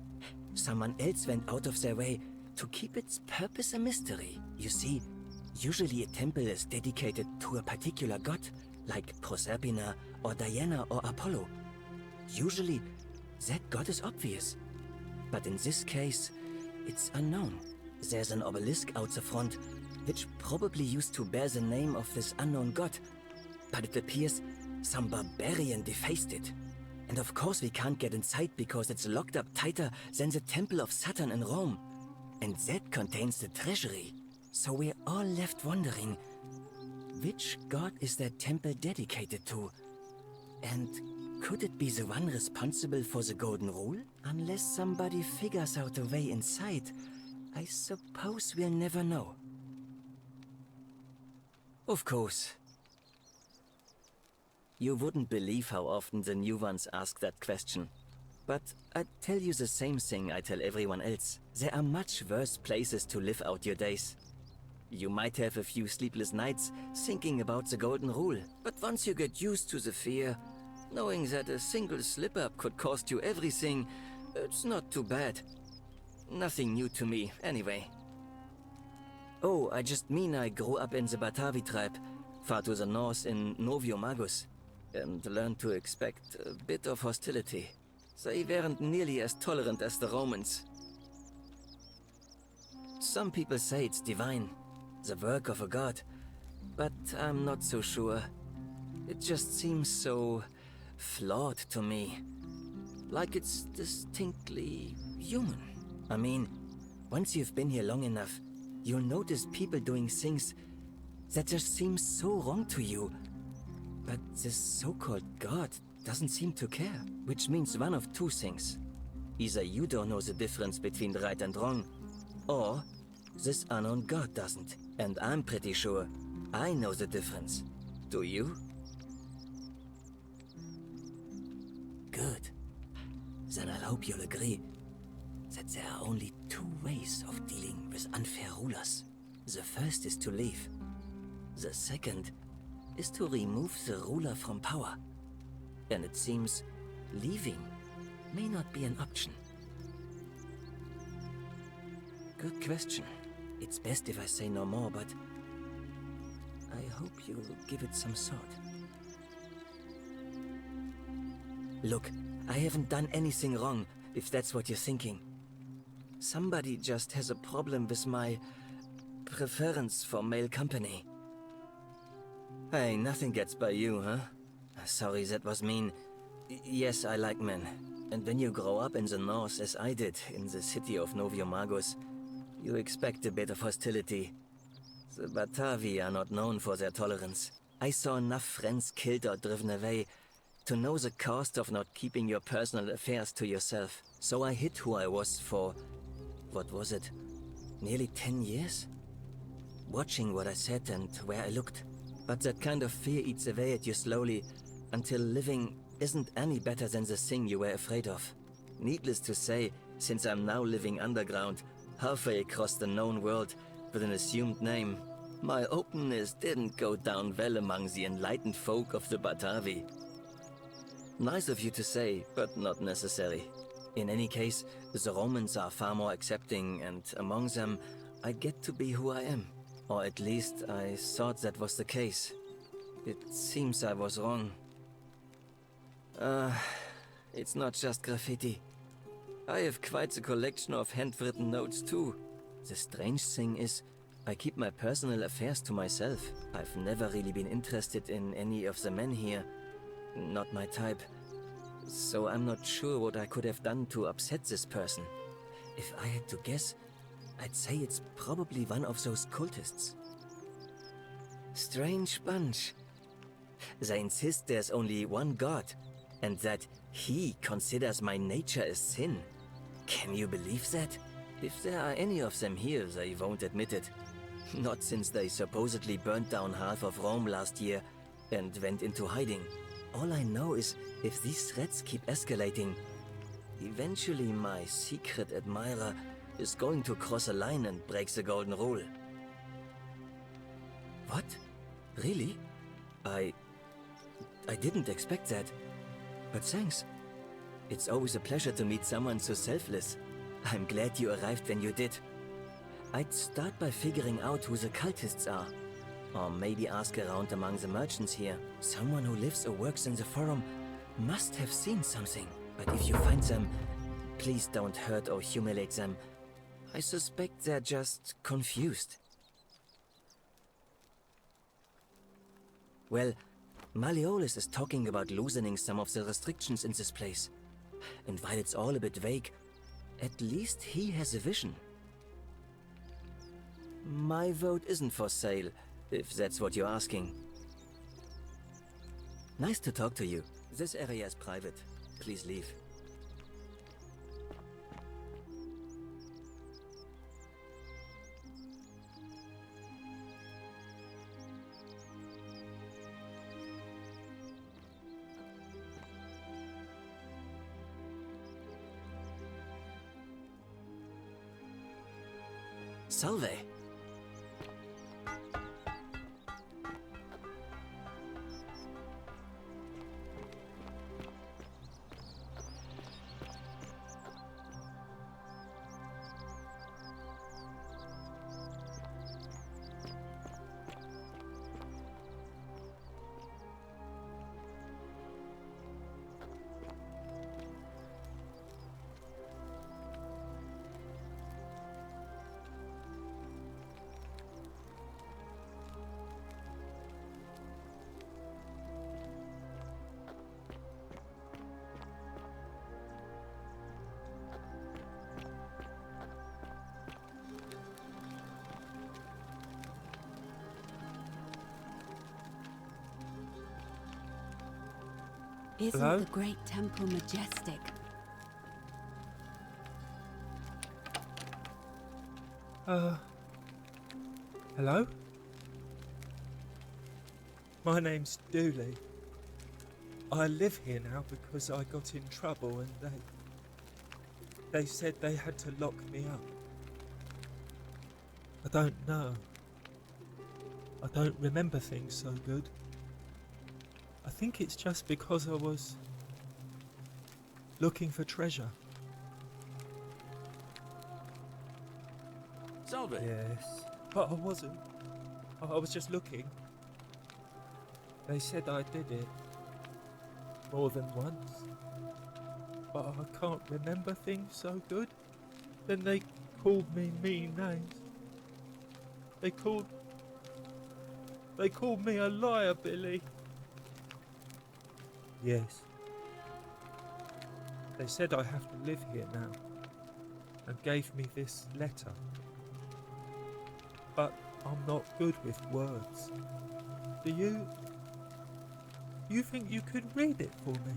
S16: someone else went out of their way to keep its purpose a mystery. You see, usually a temple is dedicated to a particular god, like Proserpina or Diana or Apollo. Usually, that god is obvious. But in this case, it's unknown. There's an obelisk out the front, which probably used to bear the name of this unknown god. But it appears some barbarian defaced it. And of course we can't get inside because it's locked up tighter than the Temple of Saturn in Rome. And that contains the treasury. So we're all left wondering, which god is that temple dedicated to? And could it be the one responsible for the Golden Rule? Unless somebody figures out a way inside, I suppose we'll never know. Of course. You wouldn't believe how often the new ones ask that question. But I'd tell you the same thing I tell everyone else. There are much worse places to live out your days. You might have a few sleepless nights thinking about the Golden Rule, but once you get used to the fear, knowing that a single slip-up could cost you everything, it's not too bad. Nothing new to me, anyway. Oh, I just mean I grew up in the Batavi tribe, far to the north in Noviomagus, and learned to expect a bit of hostility. They weren't nearly as tolerant as the Romans. Some people say it's divine, the work of a god, but I'm not so sure. It just seems so flawed to me. Like it's distinctly human. I mean, once you've been here long enough, you'll notice people doing things that just seem so wrong to you. But this so-called god doesn't seem to care, which means one of two things. Either you don't know the difference between right and wrong, or this unknown god doesn't. And I'm pretty sure I know the difference. Do you? Good. Then I hope you'll agree that there are only two ways of dealing with unfair rulers. The first is to leave. The second is to remove the ruler from power. And it seems leaving may not be an option. Good question. It's best if I say no more, but I hope you'll give it some thought. Look, I haven't done anything wrong, if that's what you're thinking. Somebody just has a problem with my preference for male company. Hey, nothing gets by you, huh? Sorry, that was mean. Yes, I like men. And when you grow up in the north, as I did, in the city of Noviomagus, you expect a bit of hostility. The Batavi are not known for their tolerance. I saw enough friends killed or driven away to know the cost of not keeping your personal affairs to yourself. So I hid who I was for, what was it, nearly 10 years? Watching what I said and where I looked. But that kind of fear eats away at you slowly, until living isn't any better than the thing you were afraid of. Needless to say, since I'm now living underground, halfway across the known world, with an assumed name, my openness didn't go down well among the enlightened folk of the Batavi. Nice of you to say, but not necessary. In any case, the Romans are far more accepting, and among them, I get to be who I am. Or at least, I thought that was the case. It seems I was wrong. It's not just graffiti. I have quite a collection of handwritten notes too. The strange thing is, I keep my personal affairs to myself. I've never really been interested in any of the men here. Not my type. So I'm not sure what I could have done to upset this person. If I had to guess, I'd say it's probably one of those cultists. Strange bunch. They insist there's only one god, and that he considers my nature a sin. Can you believe that? If there are any of them here, they won't admit it. Not since they supposedly burnt down half of Rome last year and went into hiding. All I know is, if these threats keep escalating, eventually my secret admirer is going to cross a line and break the golden rule. What? Really? I didn't expect that. But thanks. It's always a pleasure to meet someone so selfless. I'm glad you arrived when you did. I'd start by figuring out who the cultists are. Or maybe ask around among the merchants here. Someone who lives or works in the forum must have seen something. But if you find them, please don't hurt or humiliate them. I suspect they're just confused. Well, Malleolus is talking about loosening some of the restrictions in this place. And while it's all a bit vague, at least he has a vision. My vote isn't for sale, if that's what you're asking. Nice to talk to you. This area is private. Please leave. Salve.
S8: Isn't
S17: Hello?
S8: the great temple majestic?
S17: Hello? My name's Duli. I live here now because I got in trouble and they said they had to lock me up. I don't know. I don't remember things so good. I think it's just because I was looking for treasure.
S1: Salve.
S17: Yes, but I wasn't. I was just looking. They said I did it more than once, but I can't remember things so good. Then they called me mean names. They called me a liar, Billy. Yes. They said I have to live here now, and gave me this letter. But I'm not good with words. Do you think you could read it for me?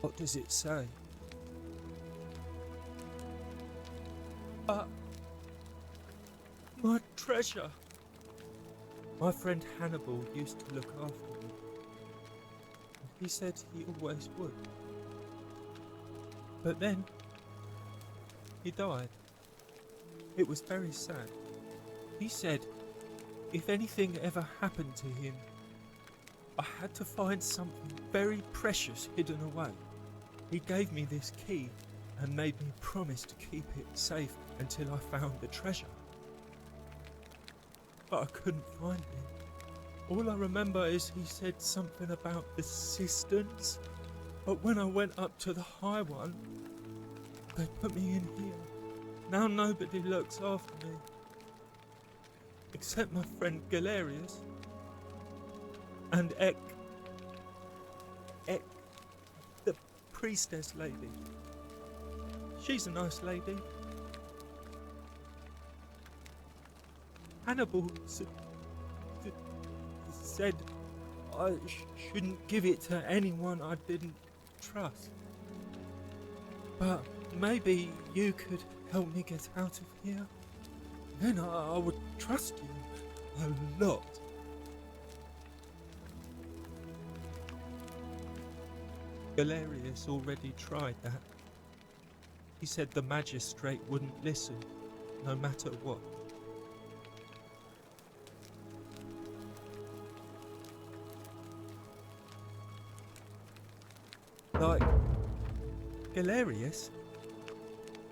S17: What does it say? My treasure! My friend Hannibal used to look after me. He said he always would. But then, he died. It was very sad. He said if anything ever happened to him, I had to find something very precious hidden away. He gave me this key and made me promise to keep it safe until I found the treasure. But I couldn't find it. All I remember is he said something about the cisterns, but when I went up to the high one, they put me in here. Now nobody looks after me, except my friend Galerius and Ek, the priestess lady. She's a nice lady. Hannibal said I shouldn't give it to anyone I didn't trust. But maybe you could help me get out of here. Then I would trust you a lot. Galerius already tried that. He said the magistrate wouldn't listen, no matter what. Like, Galerius?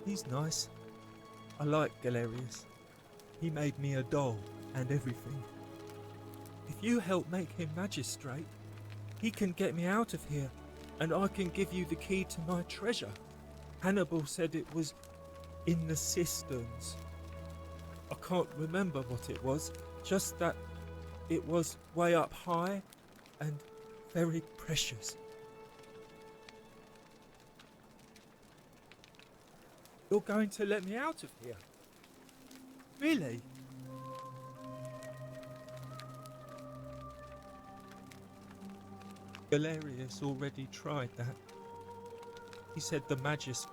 S17: He's nice. I like Galerius. He made me a doll and everything. If you help make him magistrate, he can get me out of here, and I can give you the key to my treasure. Hannibal said it was in the cisterns. I can't remember what it was, just that it was way up high and very precious. You're going to let me out of here? Really? Galerius already tried that. He said the magistrate.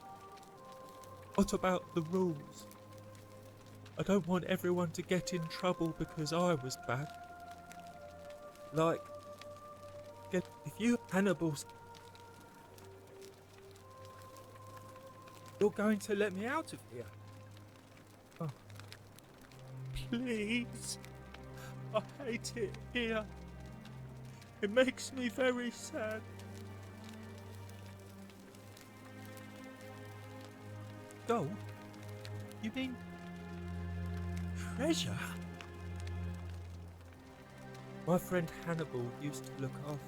S17: What about the rules? I don't want everyone to get in trouble because I was bad. Like, if you Hannibal's, you're going to let me out of here? Oh. Please. I hate it here. It makes me very sad. Gold? You mean treasure? My friend Hannibal used to look after me.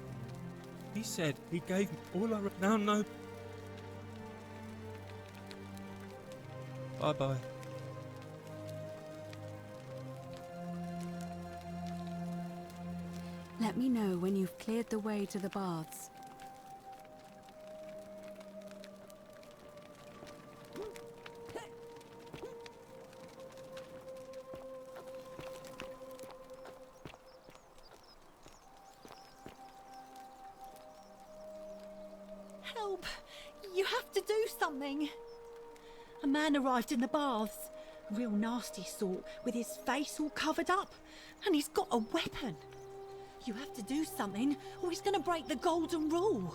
S17: He said he gave me all I now know. Bye-bye.
S8: Let me know when you've cleared the way to the baths.
S18: Help! You have to do something! A man arrived in the baths. Real nasty sort, with his face all covered up. And he's got a weapon. You have to do something, or he's gonna break the golden rule.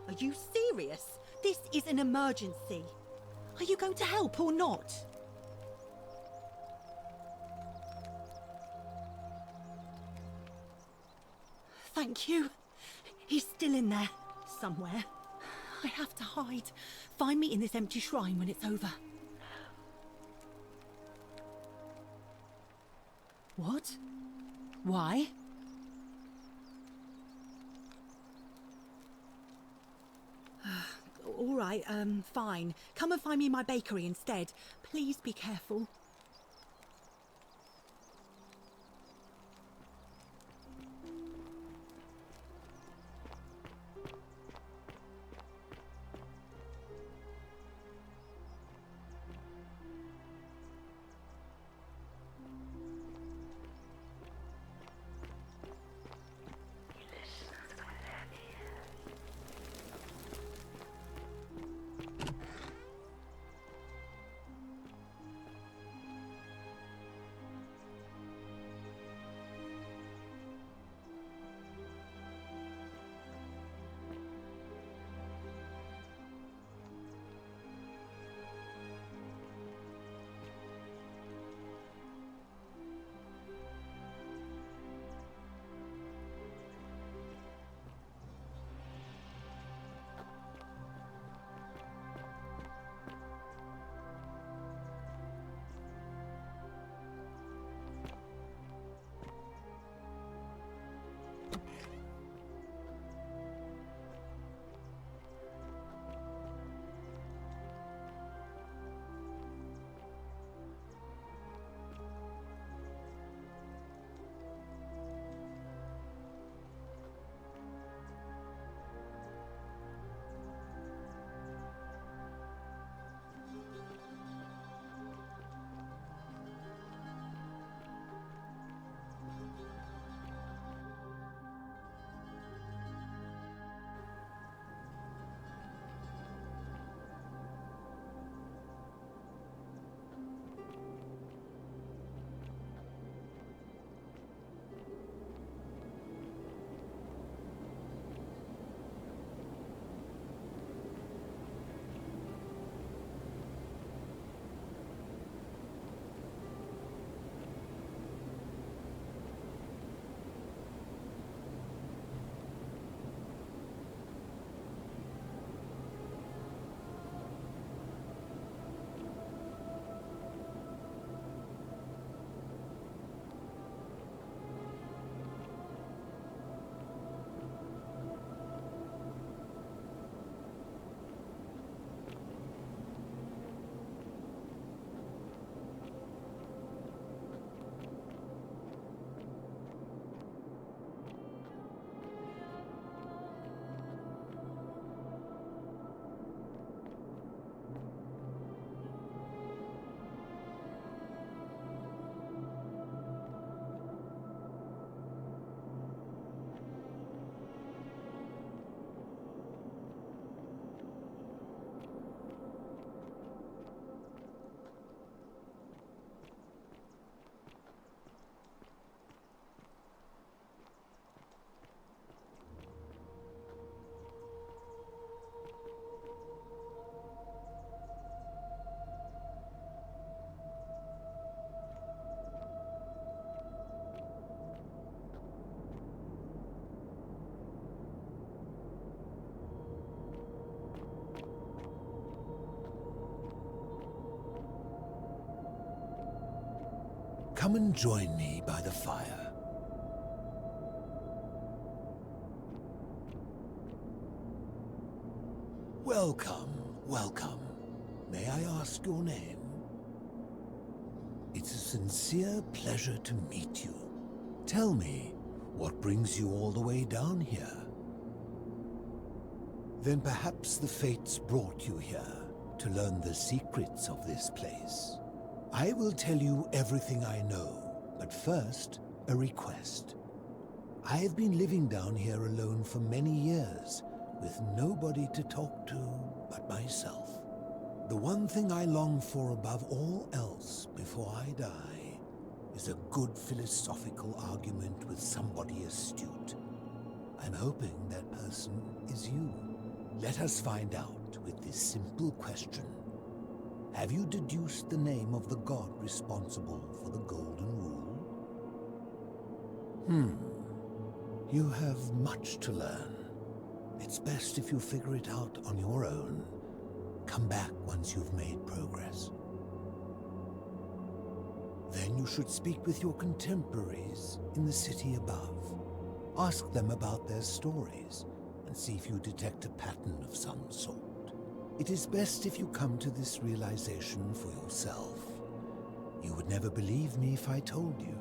S18: Are you serious? This is an emergency. Are you going to help or not? Thank you. He's still in there, somewhere. I have to hide. Find me in this empty shrine when it's over. What? Why? All right, fine. Come and find me in my bakery instead. Please be careful.
S11: Come and join me by the fire. Welcome, welcome. May I ask your name? It's a sincere pleasure to meet you. Tell me, what brings you all the way down here? Then perhaps the fates brought you here to learn the secrets of this place. I will tell you everything I know, but first, a request. I have been living down here alone for many years, with nobody to talk to but myself. The one thing I long for above all else before I die is a good philosophical argument with somebody astute. I'm hoping that person is you. Let us find out with this simple question. Have you deduced the name of the god responsible for the Golden Rule? You have much to learn. It's best if you figure it out on your own. Come back once you've made progress. Then you should speak with your contemporaries in the city above. Ask them about their stories and see if you detect a pattern of some sort. It is best if you come to this realization for yourself. You would never believe me if I told you.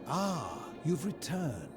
S11: Ah, you've returned.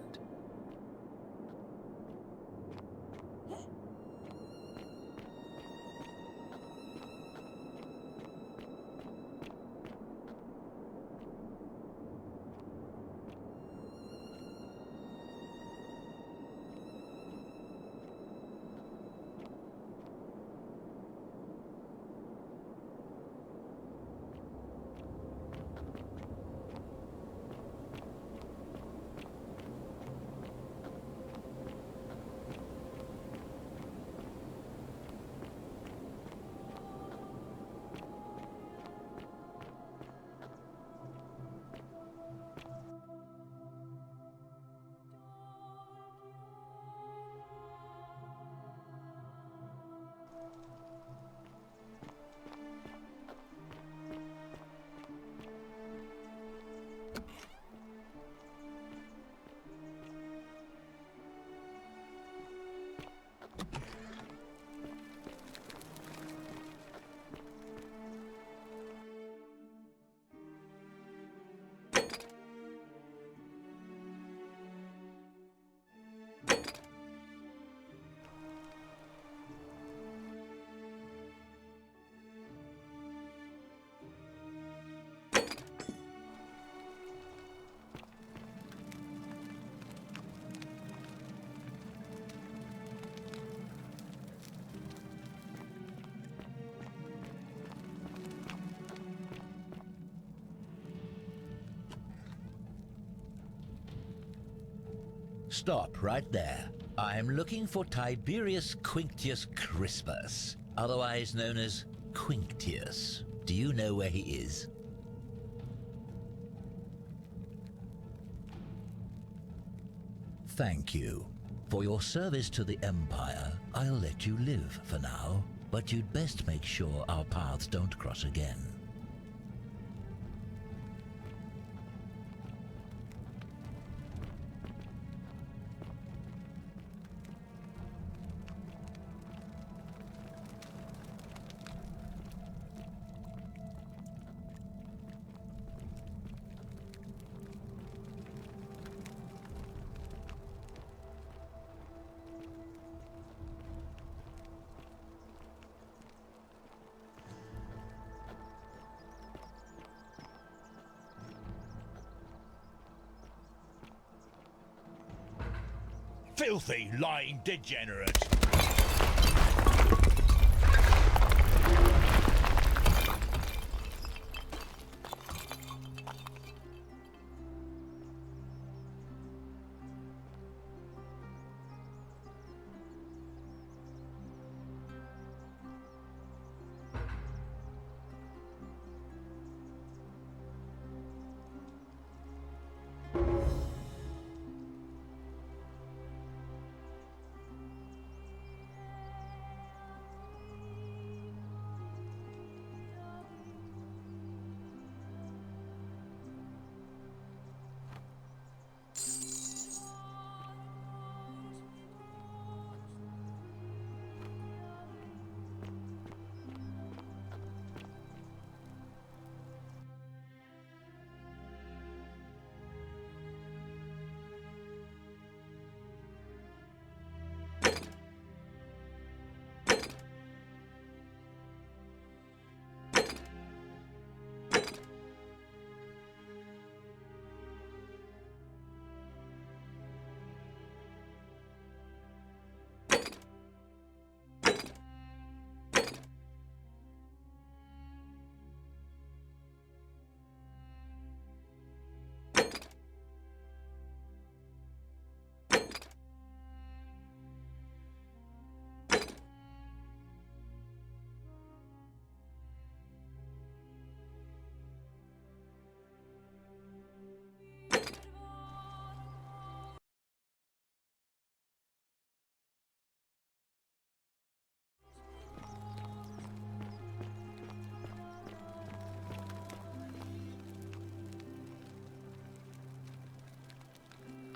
S19: Stop right there. I'm looking for Tiberius Quinctius Crispus, otherwise known as Quinctius. Do you know where he is? Thank you. For your service to the Empire, I'll let you live for now, but you'd best make sure our paths don't cross again. Filthy, lying degenerate.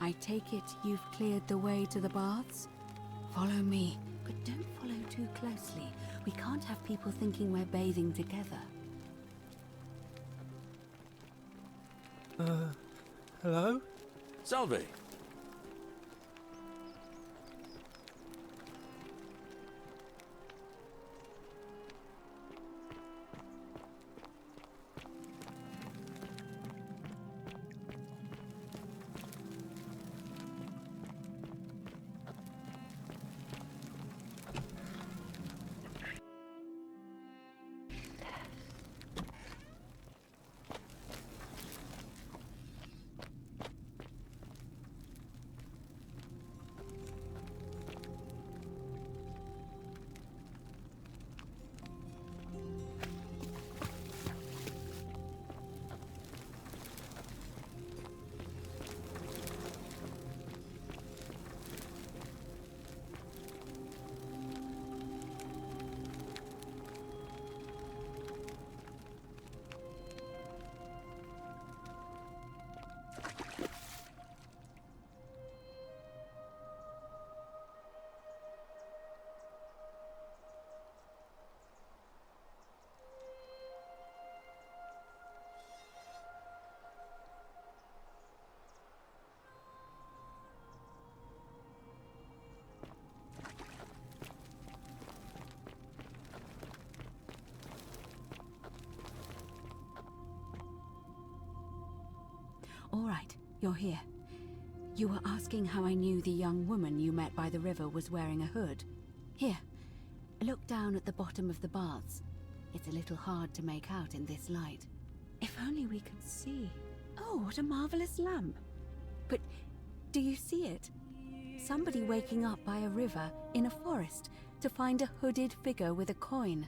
S8: I take it you've cleared the way to the baths? Follow me, but don't follow too closely. We can't have people thinking we're bathing together.
S17: Hello?
S1: Salve.
S8: All right, you're here. You were asking how I knew the young woman you met by the river was wearing a hood. Here, look down at the bottom of the baths. It's a little hard to make out in this light. If only we could see. Oh, what a marvelous lamp. But do you see it? Somebody waking up by a river in a forest to find a hooded figure with a coin.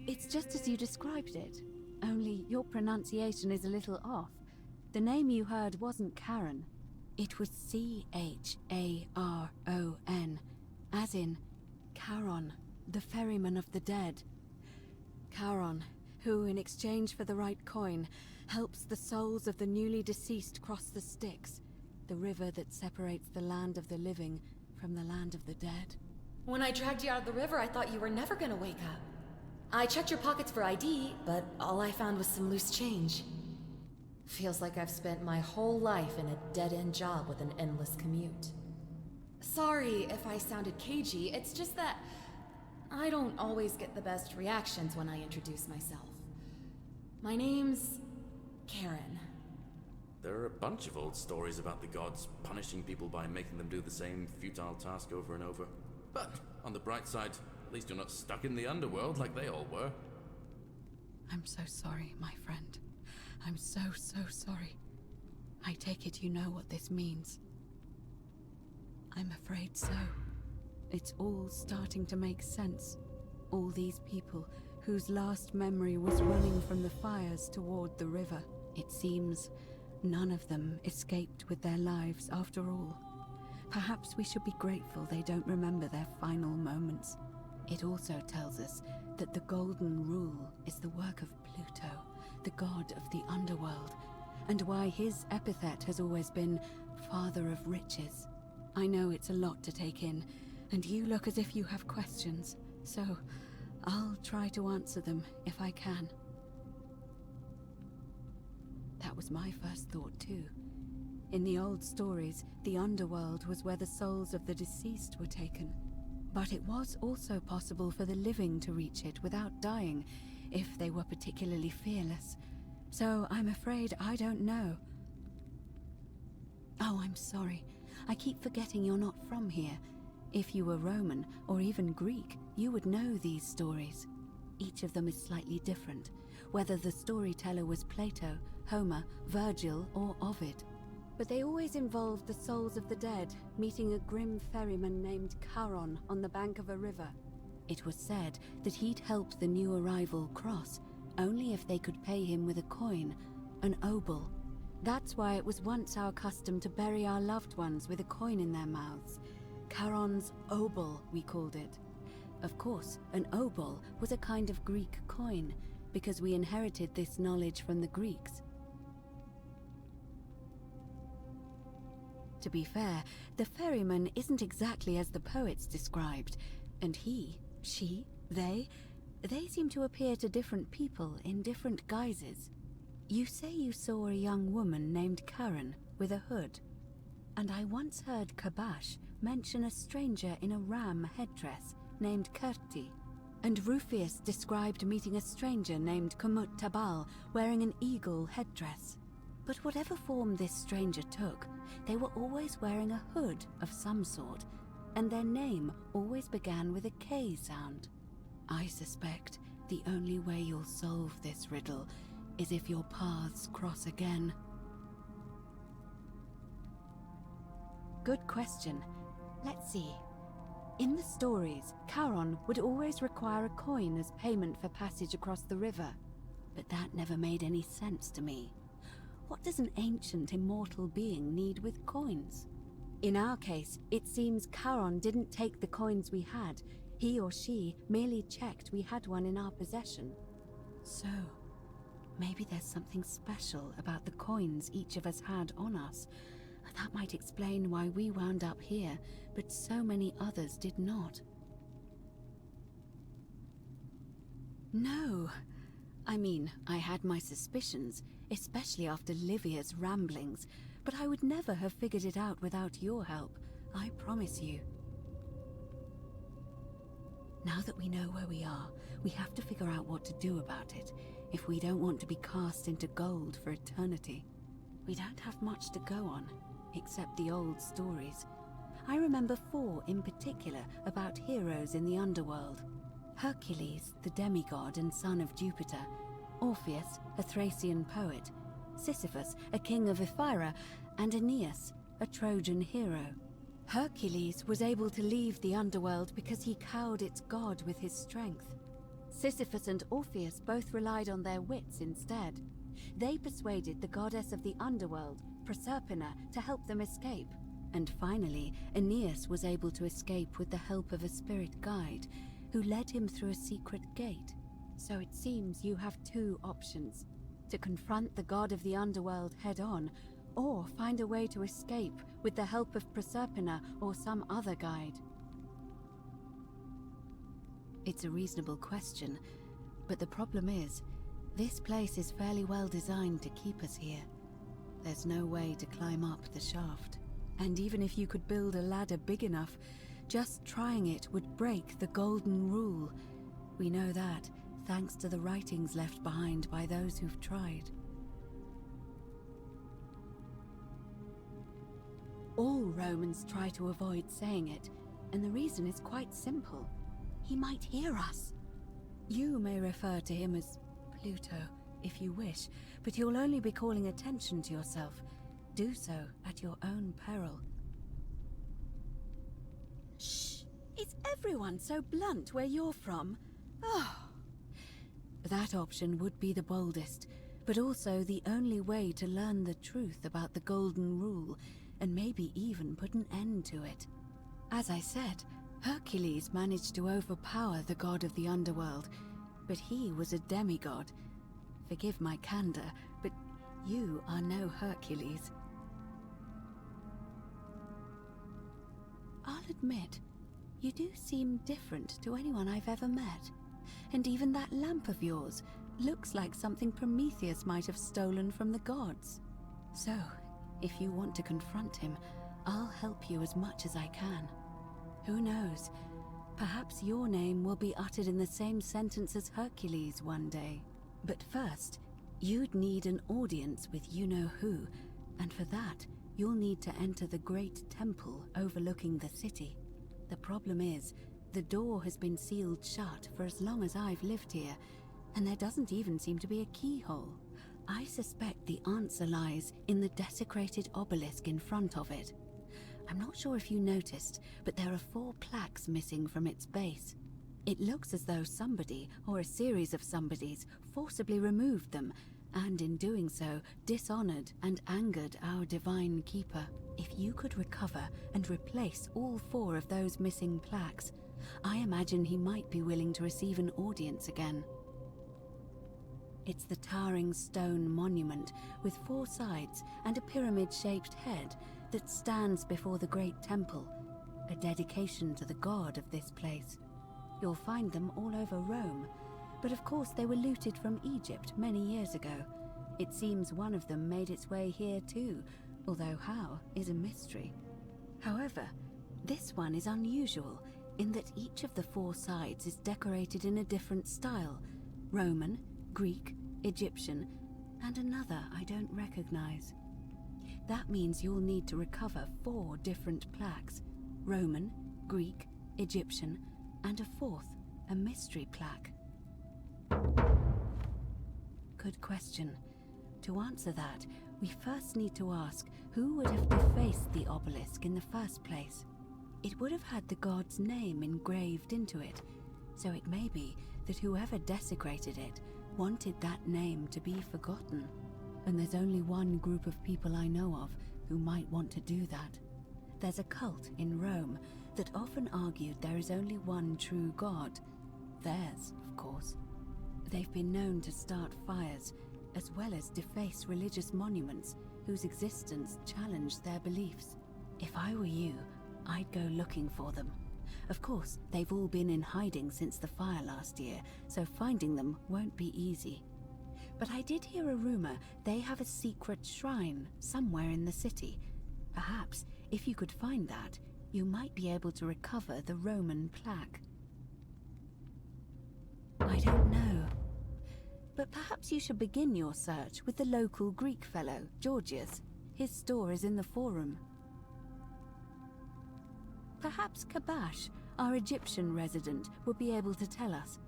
S8: It's just as you described it, only your pronunciation is a little off. The name you heard wasn't Charon. It was C-H-A-R-O-N, as in Charon, the ferryman of the dead. Charon, who, in exchange for the right coin, helps the souls of the newly deceased cross the Styx, the river that separates the land of the living from the land of the dead.
S20: When I dragged you out of the river, I thought you were never gonna wake up. I checked your pockets for ID, but all I found was some loose change. Feels like I've spent my whole life in a dead-end job with an endless commute. Sorry if I sounded cagey, it's just that I don't always get the best reactions when I introduce myself. My name's Karen.
S1: There are a bunch of old stories about the gods punishing people by making them do the same futile task over and over. But, on the bright side, at least you're not stuck in the underworld like they all were.
S8: I'm so sorry, my friend. I'm so sorry. I take it you know what this means. I'm afraid so. It's all starting to make sense. All these people whose last memory was running from the fires toward the river. It seems none of them escaped with their lives after all. Perhaps we should be grateful they don't remember their final moments. It also tells us that the Golden Rule is the work of Pluto, the god of the underworld, and why his epithet has always been Father of Riches. I know it's a lot to take in, and you look as if you have questions, so I'll try to answer them if I can. That was my first thought too. In the old stories, the underworld was where the souls of the deceased were taken. But it was also possible for the living to reach it without dying, if they were particularly fearless. So I'm afraid I don't know. Oh, I'm sorry. I keep forgetting you're not from here. If you were Roman, or even Greek, you would know these stories. Each of them is slightly different, whether the storyteller was Plato, Homer, Vergil, or Ovid. But they always involved the souls of the dead meeting a grim ferryman named Charon on the bank of a river. It was said that he'd help the new arrival cross, only if they could pay him with a coin, an obol. That's why it was once our custom to bury our loved ones with a coin in their mouths. Charon's obol, we called it. Of course, an obol was a kind of Greek coin, because we inherited this knowledge from the Greeks. To be fair, the ferryman isn't exactly as the poets described, and he, she, they seem to appear to different people in different guises. You say you saw a young woman named Karen with a hood, and I once heard Kabash mention a stranger in a ram headdress named Kurti, and Rufius described meeting a stranger named Kumut Tabal wearing an eagle headdress. But whatever form this stranger took, they were always wearing a hood of some sort, and their name always began with a K sound. I suspect the only way you'll solve this riddle is if your paths cross again. Good question. Let's see. In the stories, Charon would always require a coin as payment for passage across the river, but that never made any sense to me. What does an ancient immortal being need with coins? In our case, it seems Charon didn't take the coins we had. He or she merely checked we had one in our possession. So, maybe there's something special about the coins each of us had on us. That might explain why we wound up here, but so many others did not. No. I mean, I had my suspicions, especially after Livia's ramblings, but I would never have figured it out without your help, I promise you. Now that we know where we are, we have to figure out what to do about it, if we don't want to be cast into gold for eternity. We don't have much to go on, except the old stories. I remember 4 in particular about heroes in the underworld. Hercules, the demigod and son of Jupiter, Orpheus, a Thracian poet, Sisyphus, a king of Ephyra, and Aeneas, a Trojan hero. Hercules was able to leave the underworld because he cowed its god with his strength. Sisyphus and Orpheus both relied on their wits instead. They persuaded the goddess of the underworld, Proserpina, to help them escape. And finally, Aeneas was able to escape with the help of a spirit guide, who led him through a secret gate. So it seems you have 2 options: to confront the god of the underworld head-on, or find a way to escape with the help of Proserpina or some other guide. It's a reasonable question, but the problem is, this place is fairly well designed to keep us here. There's no way to climb up the shaft. And even if you could build a ladder big enough, just trying it would break the Golden Rule. We know that, thanks to the writings left behind by those who've tried. All Romans try to avoid saying it, and the reason is quite simple. He might hear us. You may refer to him as Pluto, if you wish, but you'll only be calling attention to yourself. Do so at your own peril. Shh! Is everyone so blunt where you're from? Oh. That option would be the boldest, but also the only way to learn the truth about the Golden Rule, and maybe even put an end to it. As I said, Hercules managed to overpower the god of the underworld, but he was a demigod. Forgive my candor, but you are no Hercules. I'll admit, you do seem different to anyone I've ever met. And even that lamp of yours looks like something Prometheus might have stolen from the gods. So, if you want to confront him, I'll help you as much as I can. Who knows? Perhaps your name will be uttered in the same sentence as Hercules one day. But first, you'd need an audience with you-know-who, and for that, you'll need to enter the great temple overlooking the city. The problem is, the door has been sealed shut for as long as I've lived here, and there doesn't even seem to be a keyhole. I suspect the answer lies in the desecrated obelisk in front of it. I'm not sure if you noticed, but there are 4 plaques missing from its base. It looks as though somebody, or a series of somebodies, forcibly removed them, and in doing so, dishonored and angered our divine keeper. If you could recover and replace all 4 of those missing plaques, I imagine he might be willing to receive an audience again. It's the towering stone monument with 4 sides and a pyramid-shaped head that stands before the great temple, a dedication to the god of this place. You'll find them all over Rome, but of course they were looted from Egypt many years ago. It seems one of them made its way here too, although how is a mystery. However, this one is unusual in that each of the 4 sides is decorated in a different style: Roman, Greek, Egyptian, and another I don't recognize. That means you'll need to recover 4 different plaques: Roman, Greek, Egyptian, and a 4th, a mystery plaque. Good question. To answer that, we first need to ask who would have defaced the obelisk in the first place. It would have had the god's name engraved into it, so it may be that whoever desecrated it wanted that name to be forgotten. And there's only one group of people I know of who might want to do that. There's a cult in Rome that often argued there is only one true god. Theirs, of course. They've been known to start fires, as well as deface religious monuments whose existence challenged their beliefs. If I were you, I'd go looking for them. Of course, they've all been in hiding since the fire last year, so finding them won't be easy. But I did hear a rumor they have a secret shrine somewhere in the city. Perhaps, if you could find that, you might be able to recover the Roman plaque. I don't know. But perhaps you should begin your search with the local Greek fellow, Gorgias. His store is in the forum. Perhaps Kabash, our Egyptian resident, will be able to tell us.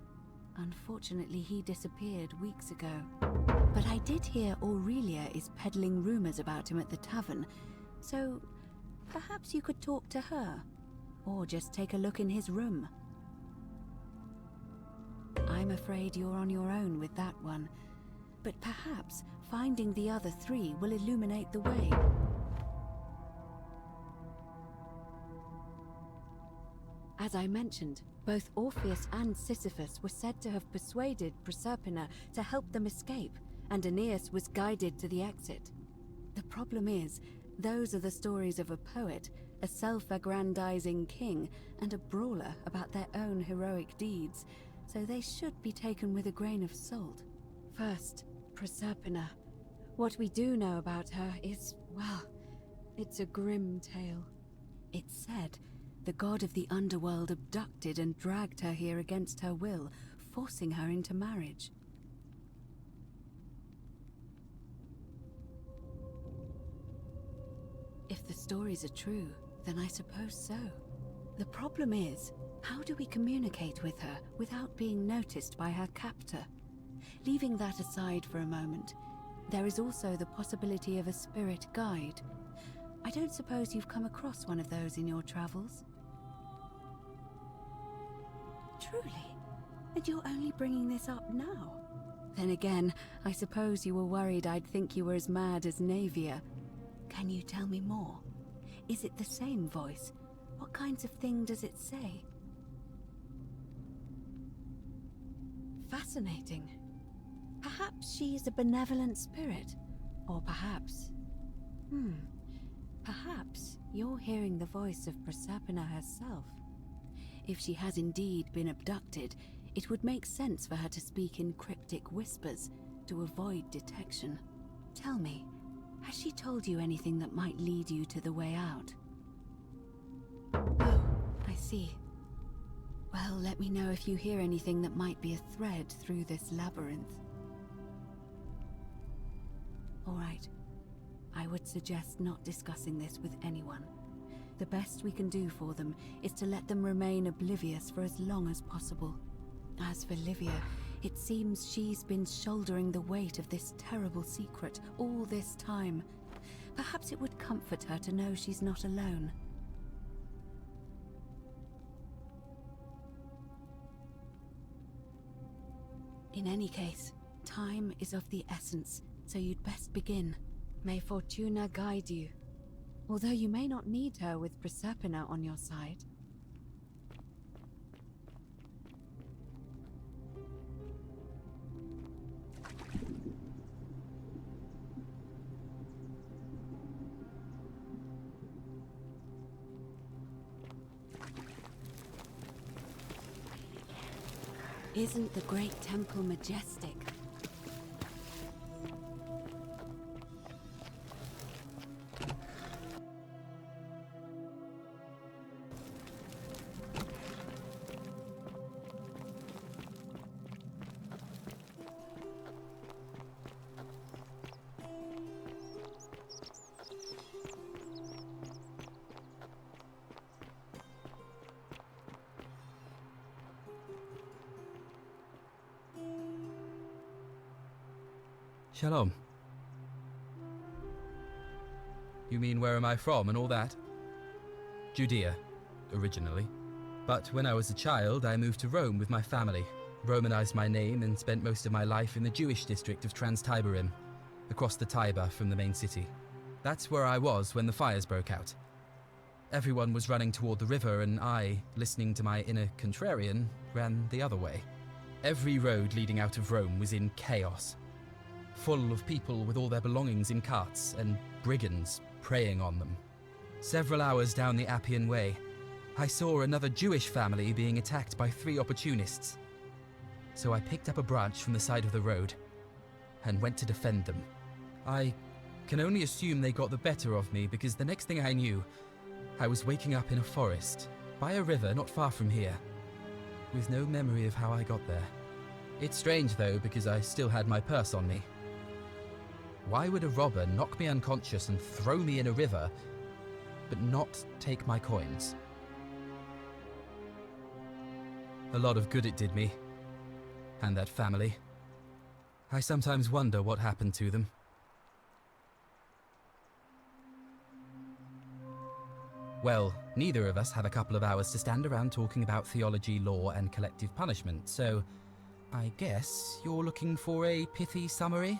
S8: Unfortunately, he disappeared weeks ago. But I did hear Aurelia is peddling rumors about him at the tavern, so perhaps you could talk to her, or just take a look in his room. I'm afraid you're on your own with that one, but perhaps finding the other 3 will illuminate the way. As I mentioned, both Orpheus and Sisyphus were said to have persuaded Proserpina to help them escape, and Aeneas was guided to the exit. The problem is, those are the stories of a poet, a self-aggrandizing king, and a brawler about their own heroic deeds, so they should be taken with a grain of salt. First, Proserpina. What we do know about her is, well, it's a grim tale. It's said the god of the underworld abducted and dragged her here against her will, forcing her into marriage. If If the stories are true, then I suppose so. The problem is, how do we communicate with her without being noticed by her captor? Leaving that aside for a moment, there is also the possibility of a spirit guide. I don't suppose you've come across one of those in your travels? Truly? And you're only bringing this up now? Then again, I suppose you were worried I'd think you were as mad as Navia. Can you tell me more? Is it the same voice? What kinds of thing does it say? Fascinating. Perhaps she is a benevolent spirit. Or perhaps... Perhaps you're hearing the voice of Proserpina herself. If she has indeed been abducted, it would make sense for her to speak in cryptic whispers to avoid detection. Tell me, has she told you anything that might lead you to the way out? Oh, I see. Well, let me know if you hear anything that might be a thread through this labyrinth. All right. I would suggest not discussing this with anyone. The best we can do for them is to let them remain oblivious for as long as possible. As for Livia, it seems she's been shouldering the weight of this terrible secret all this time. Perhaps it would comfort her to know she's not alone. In any case, time is of the essence, so you'd best begin. May Fortuna guide you. Although you may not need her with Proserpina on your side. Isn't the great temple majestic?
S4: Shalom. You mean where am I from and all that? Judea, originally. But when I was a child, I moved to Rome with my family, Romanized my name and spent most of my life in the Jewish district of Trans-Tiberim, across the Tiber from the main city. That's where I was when the fires broke out. Everyone was running toward the river and I, listening to my inner contrarian, ran the other way. Every road leading out of Rome was in chaos, full of people with all their belongings in carts and brigands preying on them. Several hours down the Appian Way, I saw another Jewish family being attacked by 3 opportunists. So I picked up a branch from the side of the road and went to defend them. I can only assume they got the better of me because the next thing I knew, I was waking up in a forest, by a river not far from here, with no memory of how I got there. It's strange though, because I still had my purse on me. Why would a robber knock me unconscious and throw me in a river, but not take my coins? A lot of good it did me, and that family. I sometimes wonder what happened to them. Well, neither of us have a couple of hours to stand around talking about theology, law, and collective punishment, so I guess you're looking for a pithy summary?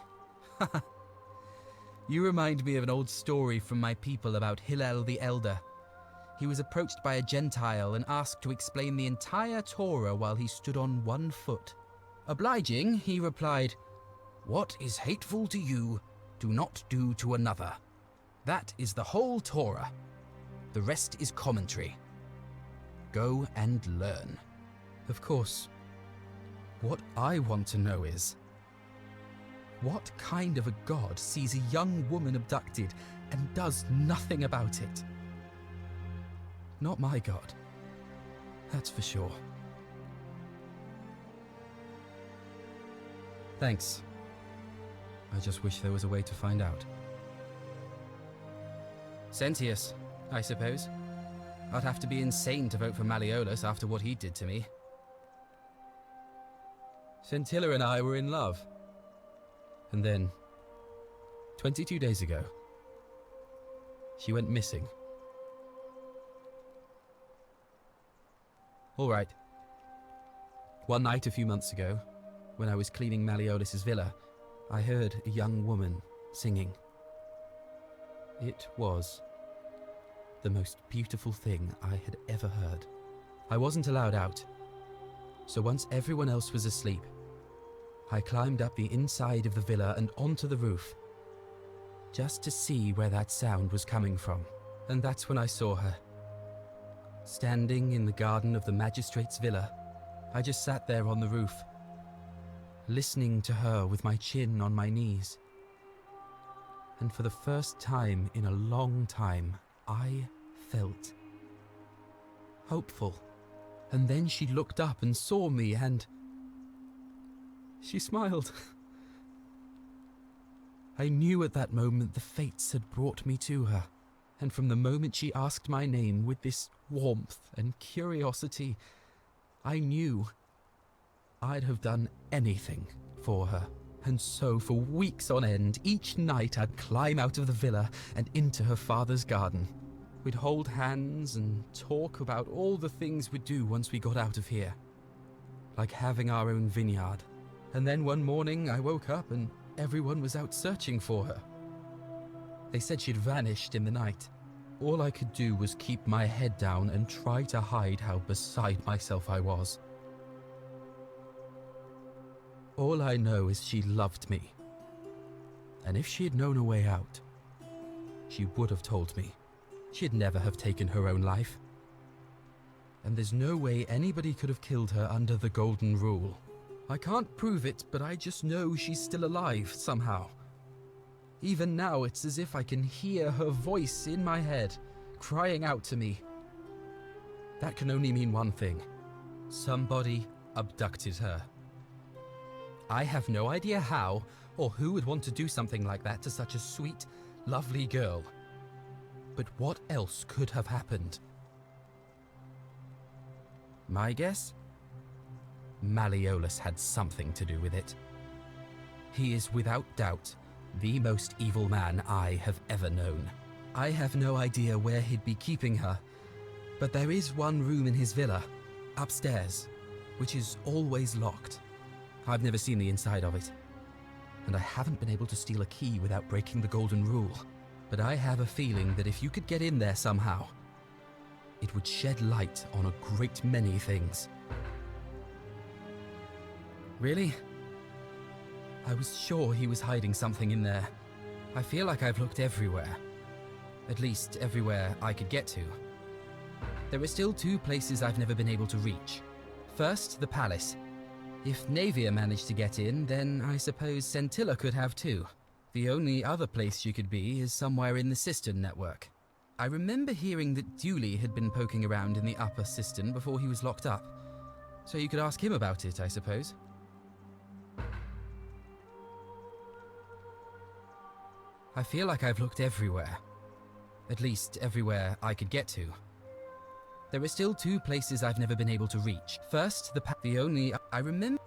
S4: You remind me of an old story from my people about Hillel the Elder. He was approached by a Gentile and asked to explain the entire Torah while he stood on 1 foot. Obliging, he replied, "What is hateful to you, do not do to another. That is the whole Torah. The rest is commentary. Go and learn." Of course, what I want to know is, what kind of a god sees a young woman abducted and does nothing about it? Not my god, that's for sure. Thanks. I just wish there was a way to find out. Sentius, I suppose. I'd have to be insane to vote for Malleolus after what he did to me. Scintilla and I were in love. And then, 22 days ago, she went missing. All right. One night a few months ago, when I was cleaning Malleolus's villa, I heard a young woman singing. It was the most beautiful thing I had ever heard. I wasn't allowed out, so once everyone else was asleep, I climbed up the inside of the villa and onto the roof, just to see where that sound was coming from. And that's when I saw her. Standing in the garden of the magistrate's villa, I just sat there on the roof, listening to her with my chin on my knees. And for the first time in a long time, I felt hopeful. And then she looked up and saw me and she smiled. I knew at that moment the fates had brought me to her. And from the moment she asked my name with this warmth and curiosity, I knew I'd have done anything for her. And so for weeks on end, each night I'd climb out of the villa and into her father's garden. We'd hold hands and talk about all the things we'd do once we got out of here. Like having our own vineyard. And then one morning I woke up and everyone was out searching for her. They said she'd vanished in the night. All I could do was keep my head down and try to hide how beside myself I was. All I know is she loved me. And if she had known a way out, she would have told me. She'd never have taken her own life. And there's no way anybody could have killed her under the Golden Rule. I can't prove it, but I just know she's still alive somehow. Even now, it's as if I can hear her voice in my head, crying out to me. That can only mean one thing. Somebody abducted her. I have no idea how, or who would want to do something like that to such a sweet, lovely girl. But what else could have happened? My guess? Malleolus had something to do with it. He is without doubt the most evil man I have ever known. I have no idea where he'd be keeping her, but there is one room in his villa, upstairs, which is always locked. I've never seen the inside of it, and I haven't been able to steal a key without breaking the Golden Rule. But I have a feeling that if you could get in there somehow, it would shed light on a great many things. Really? I was sure he was hiding something in there. I feel like I've looked everywhere. At least everywhere I could get to. There are still two places I've never been able to reach. First, the palace. If Navia managed to get in, then I suppose Scintilla could have too. The only other place she could be is somewhere in the cistern network. I remember hearing that Duli had been poking around in the upper cistern before he was locked up. So you could ask him about it, I suppose. I feel like I've looked everywhere. At least everywhere I could get to. There are still two places I've never been able to reach. First, the only I remember.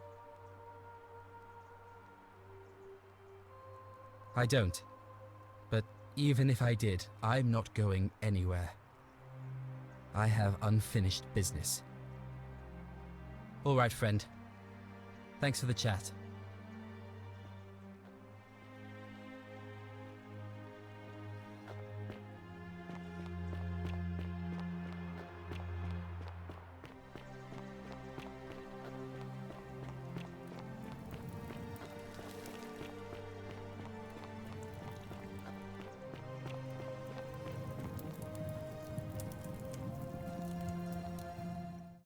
S4: I don't. But even if I did, I'm not going anywhere. I have unfinished business. All right, friend. Thanks for the chat.